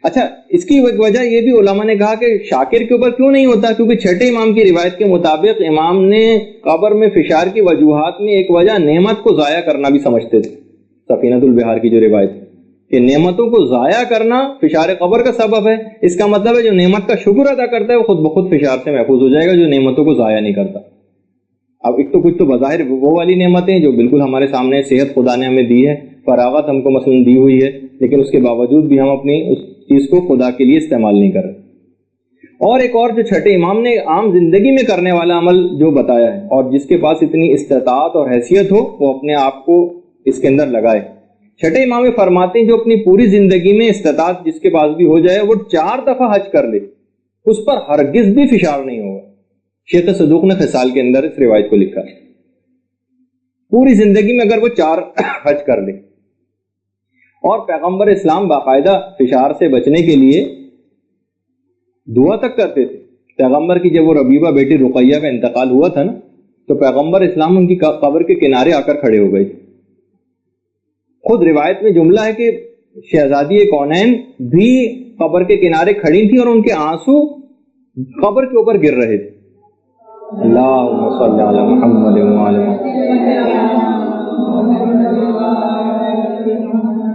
اچھا اس کی وجہ یہ بھی علماء نے کہا کہ شاکر کے اوپر کیوں نہیں ہوتا، کیونکہ چھٹے امام کی روایت کے مطابق امام نے قبر میں فشار کی وجوہات میں ایک وجہ نعمت کو ضائع کرنا بھی سمجھتے تھے. سفینۃ البحار کی جو روایت کہ نعمتوں کو ضائع کرنا فشار قبر کا سبب ہے. اس کا مطلب ہے جو نعمت کا شکر ادا کرتا ہے وہ خود بخود فشار سے محفوظ ہو جائے گا، جو نعمتوں کو ضائع نہیں کرتا. اب ایک تو کچھ تو بظاہر وہ والی نعمتیں جو بالکل ہمارے سامنے، صحت خدا نے ہمیں دی ہے، فراغت ہم کو مثلا دی ہوئی ہے، لیکن اس کے باوجود بھی ہم اپنی اس چیز کو خدا کے لیے استعمال نہیں کر رہے. اور ایک اور جو چھٹے امام نے عام زندگی میں کرنے والا عمل جو بتایا ہے، اور جس کے پاس اتنی استطاعت اور حیثیت ہو وہ اپنے آپ کو اس کے اندر لگائے. چھٹے امام فرماتے ہیں جو اپنی پوری زندگی میں استطاعت جس کے پاس بھی ہو جائے وہ 4 دفعہ حج کر لے، اس پر ہرگز بھی فشار نہیں ہوگا. شیخ صدوق نے خصال کے اندر اس روایت کو لکھا. پوری زندگی میں اگر وہ 4 حج کر لے. اور پیغمبر اسلام باقاعدہ فشار سے بچنے کے لیے دعا تک کرتے تھے. پیغمبر کی جب وہ ربیبہ بیٹی رقیہ کا انتقال ہوا تھا نا، تو پیغمبر اسلام ان کی قبر کے کنارے آ کر کھڑے ہو گئے. خود روایت میں جملہ ہے کہ شہزادی کونین بھی قبر کے کنارے کھڑی تھی اور ان کے آنسو قبر کے اوپر گر رہے تھے. اللہم صلی علی محمد وعلی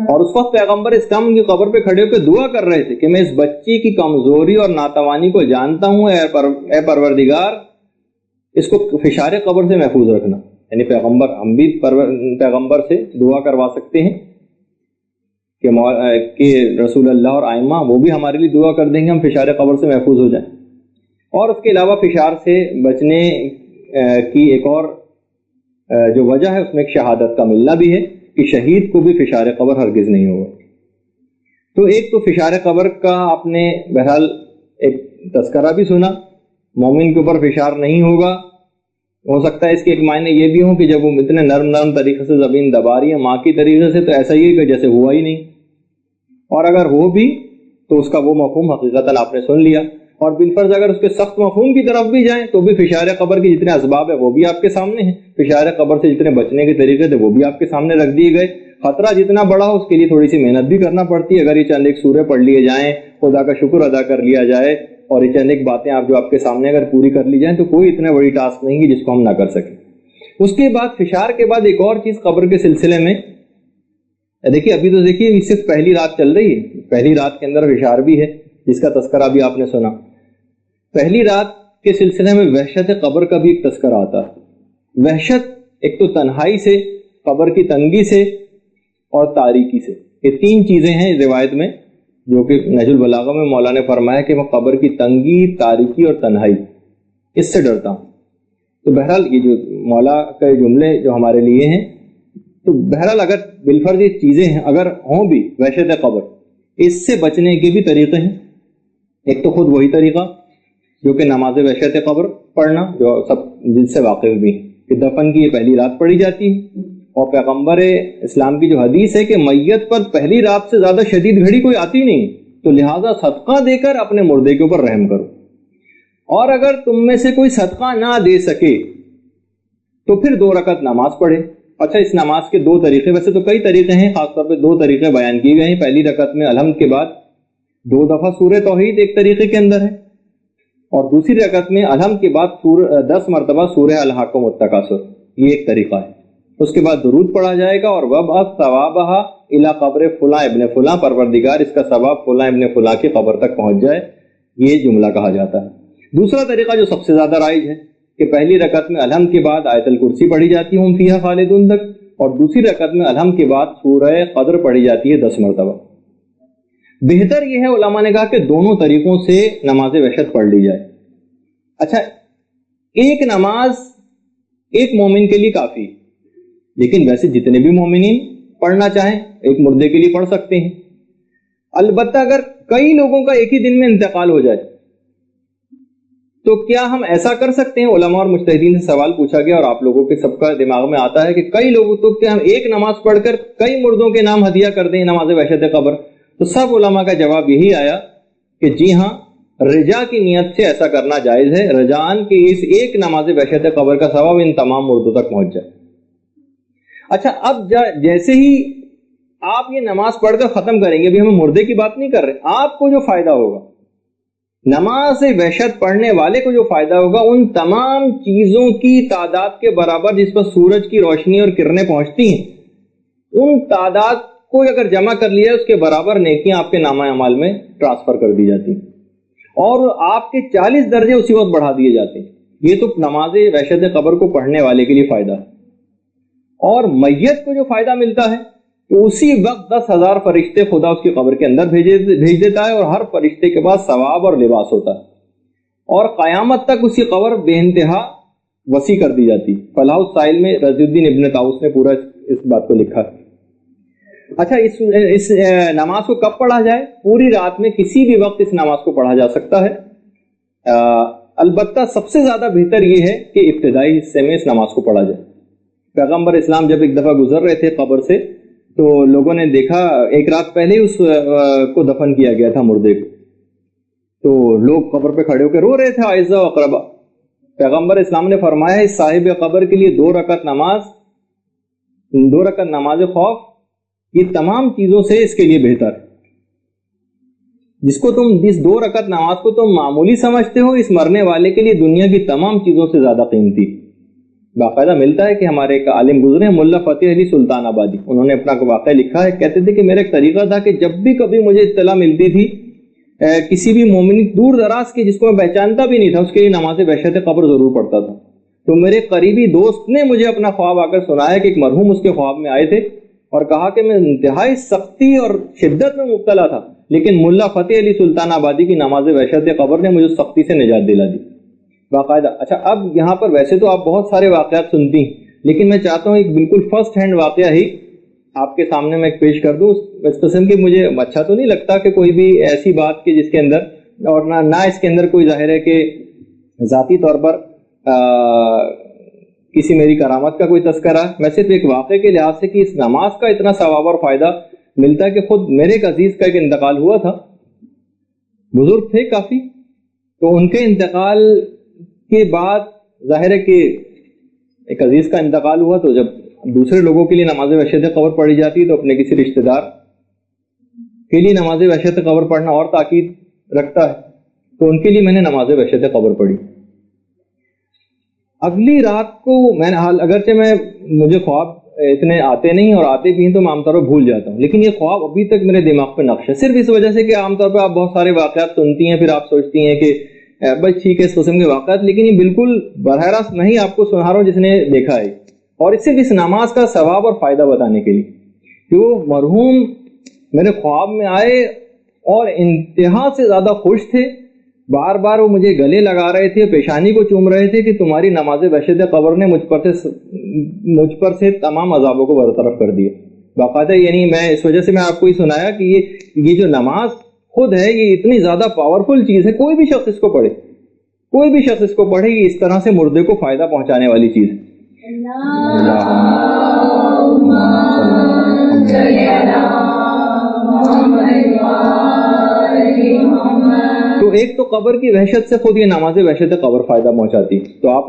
اور اس وقت پیغمبر اسلام ان کی قبر پہ کھڑے ہو کے دعا کر رہے تھے کہ میں اس بچی کی کمزوری اور ناتوانی کو جانتا ہوں، اے پروردگار اس کو فشار قبر سے محفوظ رکھنا. یعنی پیغمبر، ہم بھی پیغمبر سے دعا کروا سکتے ہیں کہ رسول اللہ اور آئمہ وہ بھی ہمارے لیے دعا کر دیں گے ہم فشار قبر سے محفوظ ہو جائیں. اور اس کے علاوہ فشار سے بچنے کی ایک اور جو وجہ ہے اس میں ایک شہادت کا ملنا بھی ہے کہ شہید کو بھی فشار قبر ہرگز نہیں ہوگا. تو ایک تو فشار قبر کا آپ نے بہرحال ایک تذکرہ بھی سنا، مومن کے اوپر فشار نہیں ہوگا. ہو سکتا ہے اس کے ایک معنی یہ بھی ہوں کہ جب وہ اتنے نرم طریقے سے زمین دبا رہی ہے ماں کی طریقے سے، تو ایسا ہی ہے کہ جیسے ہوا ہی نہیں. اور اگر ہو بھی تو اس کا وہ مفہوم حقیقتاً آپ نے سن لیا. اور بالفرض اگر اس کے سخت مفہوم کی طرف بھی جائیں تو بھی فشار قبر کے جتنے اسباب ہیں وہ بھی آپ کے سامنے ہیں. فشار قبر سے جتنے بچنے کے طریقے تھے وہ بھی آپ کے سامنے رکھ دیے گئے. خطرہ جتنا بڑا ہو اس کے لیے تھوڑی سی محنت بھی کرنا پڑتی ہے. اگر یہ چند ایک سورے پڑھ لیے جائیں خدا کا شکر ادا کر لیا جائے اور یہ چند ایک باتیں آپ جو آپ کے سامنے اگر پوری کر لی جائیں تو کوئی اتنا بڑی ٹاسک نہیں ہے جس کو ہم نہ کر سکیں. اس کے بعد فشار کے بعد ایک اور چیز قبر کے سلسلے میں دیکھیے، ابھی تو دیکھیے صرف پہلی رات چل رہی ہے، پہلی رات کے اندر فشار بھی ہے جس کا تذکرہ بھی آپ نے سنا. پہلی رات کے سلسلے میں وحشت قبر کا بھی ایک تذکرہ آتا ہے. وحشت ایک تو تنہائی سے، قبر کی تنگی سے اور تاریکی سے. یہ تین چیزیں ہیں روایت میں جو کہ نہج البلاغہ میں مولا نے فرمایا کہ میں قبر کی تنگی، تاریکی اور تنہائی اس سے ڈرتا ہوں. تو بہرحال یہ جو مولا کے جملے جو ہمارے لیے ہیں، تو بہرحال اگر بالفرض یہ چیزیں ہیں اگر ہوں بھی وحشت قبر، اس سے بچنے کے بھی طریقے ہیں. ایک تو خود وہی طریقہ جو کہ نماز وحشت قبر پڑھنا، جو سب جس سے واقف بھی کہ دفن کی یہ پہلی رات پڑھی جاتی ہے، اور پیغمبر اسلام کی جو حدیث ہے کہ میت پر پہلی رات سے زیادہ شدید گھڑی کوئی آتی نہیں، تو لہٰذا صدقہ دے کر اپنے مردے کے اوپر رحم کرو. اور اگر تم میں سے کوئی صدقہ نہ دے سکے تو پھر 2 رکعت نماز پڑھے. اچھا، اس نماز کے 2 طریقے، ویسے تو کئی طریقے ہیں، خاص طور پہ 2 طریقے بیان کیے گئے ہیں. پہلی رکعت میں الحمد کے بعد 2 دفعہ سورہ توحید ایک طریقے کے اندر ہے، اور دوسری رکعت میں الحمد کے بعد 10 مرتبہ سورہ الحاقم التکاثر، یہ ایک طریقہ ہے. اس کے بعد درود پڑھا جائے گا اور وَبْعَثْ ثَوَابَهَا إِلَىٰ قَبْرِ فلاں ابن فلاں، پروردگار اس کا ثواب فلاں ابن فلاں کی قبر تک پہنچ جائے، یہ جملہ کہا جاتا ہے. دوسرا طریقہ جو سب سے زیادہ رائج ہے کہ پہلی رکعت میں الحمد کے بعد آیت الکرسی پڑھی جاتی ہے ہم فیہا خالدون تک، اور دوسری رکعت میں الحمد کے بعد سورہ قدر پڑھی جاتی ہے 10 مرتبہ. بہتر یہ ہے، علماء نے کہا کہ دونوں طریقوں سے نماز وحشت پڑھ لی جائے. اچھا، ایک نماز ایک مومن کے لیے کافی، لیکن ویسے جتنے بھی مومنین پڑھنا چاہیں ایک مردے کے لیے پڑھ سکتے ہیں. البتہ اگر کئی لوگوں کا ایک ہی دن میں انتقال ہو جائے تو کیا ہم ایسا کر سکتے ہیں؟ علماء اور مجتہدین سے سوال پوچھا گیا اور آپ لوگوں کے سب کا دماغ میں آتا ہے کہ کئی لوگوں تو کیا ہم ایک نماز پڑھ کر کئی مردوں کے نام ہدیہ کر دیں نماز وحشت قبر؟ تو سب علماء کا جواب یہی آیا کہ جی ہاں، رجا کی نیت سے ایسا کرنا جائز ہے، رجان کی اس ایک نماز وحشت قبر کا ثواب ان تمام مردوں تک پہنچ جائے. اچھا، اب جیسے ہی آپ یہ نماز پڑھ کر ختم کریں گے، بھی ہم مردے کی بات نہیں کر رہے، آپ کو جو فائدہ ہوگا، نماز وحشت پڑھنے والے کو جو فائدہ ہوگا، ان تمام چیزوں کی تعداد کے برابر جس پر سورج کی روشنی اور کرنیں پہنچتی ہیں، ان تعداد کو اگر جمع کر لیا اس کے برابر نیکیاں آپ کے نامہ اعمال میں ٹرانسفر کر دی جاتی ہیں، اور آپ کے 40 درجے اسی وقت بڑھا دیے جاتے ہیں. یہ تو نماز وحشت قبر کو پڑھنے والے کے لیے فائدہ ہے. اور میت کو جو فائدہ ملتا ہے تو اسی وقت 10,000 فرشتے خدا اس کی قبر کے اندر بھیج دیتا ہے، اور ہر فرشتے کے پاس ثواب اور لباس ہوتا ہے، اور قیامت تک اسی قبر بے انتہا وسیع کر دی جاتی. فلاح السائل میں رضی الدین ابن طاؤس نے پورا اس بات کو لکھا. اچھا، اس نماز کو کب پڑھا جائے؟ پوری رات میں کسی بھی وقت اس نماز کو پڑھا جا سکتا ہے. البتہ سب سے زیادہ بہتر یہ ہے کہ ابتدائی حصے میں اس نماز کو پڑھا جائے. پیغمبر اسلام جب ایک دفعہ گزر رہے تھے قبر سے تو لوگوں نے دیکھا ایک رات پہلے ہی اس کو دفن کیا گیا تھا مردے کو، تو لوگ قبر پہ کھڑے ہو کے رو رہے تھے اعزہ و اقربا. پیغمبر اسلام نے فرمایا اس صاحب قبر کے لیے 2 رکعت نماز خوف یہ تمام چیزوں سے اس کے لیے بہتر ہے. جس 2 رکعت نماز کو تم معمولی سمجھتے ہو، اس مرنے والے کے لیے دنیا کی تمام چیزوں سے زیادہ قیمتی. باقاعدہ ملتا ہے کہ ہمارے ایک عالم گزرے ہیں ملا فتح علی سلطان آبادی، انہوں نے اپنا واقعہ لکھا ہے. کہتے تھے کہ میرا ایک طریقہ تھا کہ جب بھی کبھی مجھے اطلاع ملتی تھی کسی بھی مومن دور دراز کی جس کو میں پہچانتا بھی نہیں تھا، اس کے لیے نماز وحشت قبر ضرور پڑھتا تھا. تو میرے قریبی دوست نے مجھے اپنا خواب آ کر سنایا کہ ایک مرحوم اس کے خواب میں آئے تھے اور کہا کہ میں انتہائی سختی اور شدت میں مبتلا تھا، لیکن ملا فتح علی سلطان آبادی کی نماز وحشت قبر نے مجھے سختی سے نجات دلا دی. باقاعدہ. اچھا، اب یہاں پر ویسے تو آپ بہت سارے واقعات سنتی ہیں، لیکن میں چاہتا ہوں ایک بالکل فرسٹ ہینڈ واقعہ ہی آپ کے سامنے میں پیش کر دوں. اس قسم کی مجھے اچھا تو نہیں لگتا کہ کوئی بھی ایسی بات کہ جس کے اندر اور نہ اس کے اندر کوئی ظاہر ہے کہ ذاتی طور پر کسی میری کرامت کا کوئی تذکرہ. میں صرف ایک واقعے کے لحاظ سے کہ اس نماز کا اتنا ثواب اور فائدہ ملتا ہے کہ خود میرے ایک عزیز کا ایک انتقال ہوا تھا، بزرگ تھے کافی، تو ان کے انتقال کے بعد ظاہر ہے کہ ایک عزیز کا انتقال ہوا تو جب دوسرے لوگوں کے لیے نماز وحشت قبر پڑھی جاتی ہے تو اپنے کسی رشتہ دار کے لیے نماز وحشت قبر پڑھنا اور تاکید رکھتا ہے، تو ان کے لیے میں نے نماز وحشت قبر پڑھی. اگلی رات کو میں نے اگرچہ مجھے خواب اتنے آتے نہیں، اور آتے بھی ہیں تو میں عام طور پر بھول جاتا ہوں، لیکن یہ خواب ابھی تک میرے دماغ پہ نقش ہے، صرف اس وجہ سے کہ عام طور پہ آپ بہت سارے واقعات سنتی ہیں، پھر آپ سوچتی ہیں کہ بس ٹھیک ہے اس قسم کے واقعات، لیکن یہ بالکل براہ راست میں ہی آپ کو سنا رہا ہوں جس نے دیکھا ہے، اور اس صرف اس نماز کا ثواب اور فائدہ بتانے کے لیے کہ وہ مرحوم میرے خواب میں آئے اور انتہا سے زیادہ خوش تھے، بار بار وہ مجھے گلے لگا رہے تھے، پیشانی کو چوم رہے تھے کہ تمہاری نماز وحشت قبر نے مجھ پر سے تمام عذابوں کو برطرف کر دیا. باقاعدہ یعنی میں اس وجہ سے میں آپ کو یہ سنایا کہ یہ جو نماز خود ہے یہ اتنی زیادہ پاورفل چیز ہے، کوئی بھی شخص اس کو پڑھے یہ اس طرح سے مردے کو فائدہ پہنچانے والی چیز ہے. تو ایک تو قبر کی وحشت سے خود یہ نماز وحشت قبر فائدہ پہنچاتی. تو آپ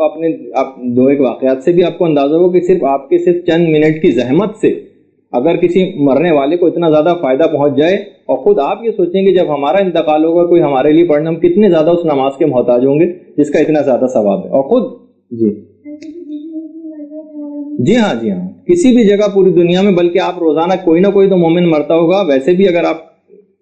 دو ایک واقعات سے بھی آپ کو اندازہ ہو کہ صرف چند منٹ کی زحمت سے اگر کسی مرنے والے کو اتنا زیادہ فائدہ پہنچ جائے، اور خود آپ یہ سوچیں کہ جب ہمارا انتقال ہوگا کوئی ہمارے لیے پڑھنا، ہم کتنے زیادہ اس نماز کے محتاج ہوں گے جس کا اتنا زیادہ ثواب ہے. اور خود جی ہاں کسی بھی جگہ پوری دنیا میں، بلکہ آپ روزانہ کوئی نہ کوئی تو مومن مرتا ہوگا، ویسے بھی اگر آپ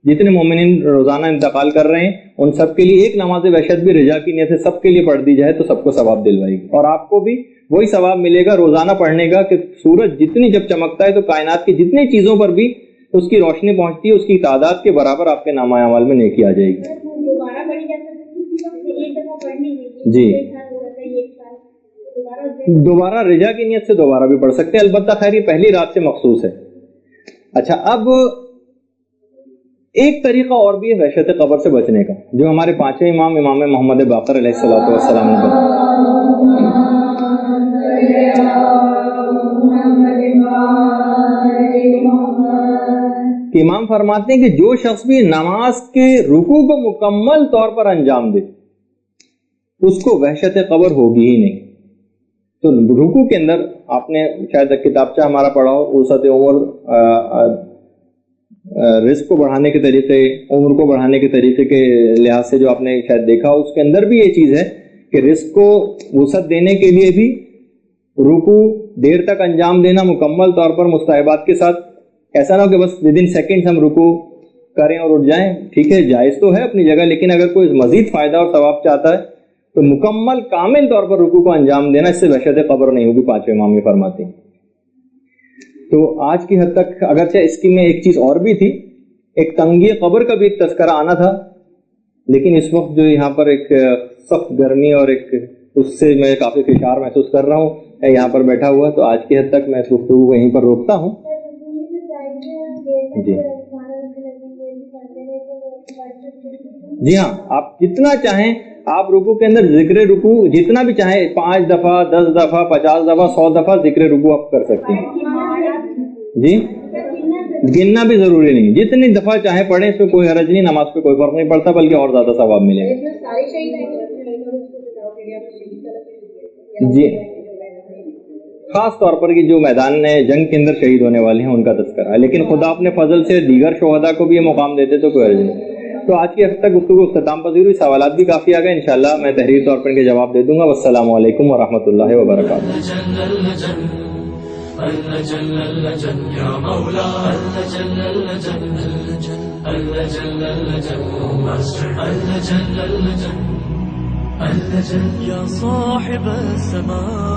جتنے مومنین روزانہ انتقال کر رہے ہیں ان سب کے لیے ایک نماز وحشت بھی رجا کی نیت سے سب کے لیے پڑھ دی جائے تو سب کو ثواب دلوائے گی، اور آپ کو بھی وہی ثواب ملے گا روزانہ پڑھنے کا کہ سورج جتنی جب چمکتا ہے تو کائنات کی جتنی چیزوں پر بھی اس کی روشنی پہنچتی ہے، اس کی تعداد کے برابر آپ کے نامہ اعمال میں نیکی آ جائے گی. جی دوبارہ رجا کی نیت سے دوبارہ بھی پڑھ سکتے ہیں، البتہ خیر یہ پہلی رات سے مخصوص ہے. اچھا، اب ایک طریقہ اور بھی ہے وحشت قبر سے بچنے کا، جو ہمارے پانچویں امام محمد باقر علیہ الصلوۃ والسلام نے بتایا. کہ امام فرماتے ہیں کہ جو شخص بھی نماز کے رکوع کو مکمل طور پر انجام دے اس کو وحشت قبر ہوگی ہی نہیں. تو رکوع کے اندر آپ نے شاید کتابچہ ہمارا پڑھا ہو، وسعت عمر، رزق کو بڑھانے کے طریقے، عمر کو بڑھانے کے طریقے کے لحاظ سے جو آپ نے شاید دیکھا، اس کے اندر بھی یہ چیز ہے کہ رزق کو وسعت دینے کے لیے بھی رکوع دیر تک انجام دینا مکمل طور پر مستحبات کے ساتھ. ایسا نہ ہو کہ بس ود ان سیکنڈ ہم رکوع کریں اور اٹھ جائیں، ٹھیک ہے جائز تو ہے اپنی جگہ، لیکن اگر کوئی مزید فائدہ اور ثواب چاہتا ہے تو مکمل کامل طور پر رکوع کو انجام دینا، اس سے وحشت قبر نہیں ہوگی، پانچویں امام یہ فرماتے ہیں. تو آج کی حد تک اگرچہ اس کی میں ایک چیز اور بھی تھی، ایک تنگی قبر کا بھی ایک تذکرہ آنا تھا، لیکن اس وقت جو یہاں پر ایک سخت گرمی اور ایک اس سے میں کافی فشار محسوس کر رہا ہوں یہاں پر بیٹھا ہوا، تو آج کی حد تک میں اس گفتگو کو یہیں پر روکتا ہوں. جی ہاں، آپ جتنا چاہیں آپ رکوع کے اندر ذکر رکوع جتنا بھی چاہیں، 5 دفعہ 10 دفعہ 50 دفعہ 100 دفعہ ذکر رکوع آپ کر سکتے ہیں. جی گننا بھی ضروری نہیں، جتنی دفعہ چاہیں پڑھیں، اس میں کوئی حرج نہیں، نماز پہ کوئی فرق نہیں پڑتا، بلکہ اور زیادہ ثواب ملے گا. جی خاص طور پر یہ جو میدان جنگ کے اندر شہید ہونے والے ہیں ان کا تذکرہ ہے، لیکن خدا اپنے فضل سے دیگر شہداء کو بھی یہ مقام دیتے تو کوئی حرج نہیں. تو آج کی ہفتے تک گفتگو اختتام پذیر ہوئی، سوالات بھی کافی آ گئے، انشاءاللہ میں تحریر طور پر ان کے جواب دے دوں گا. والسلام علیکم ورحمۃ اللہ وبرکاتہ. يا صاحب السماء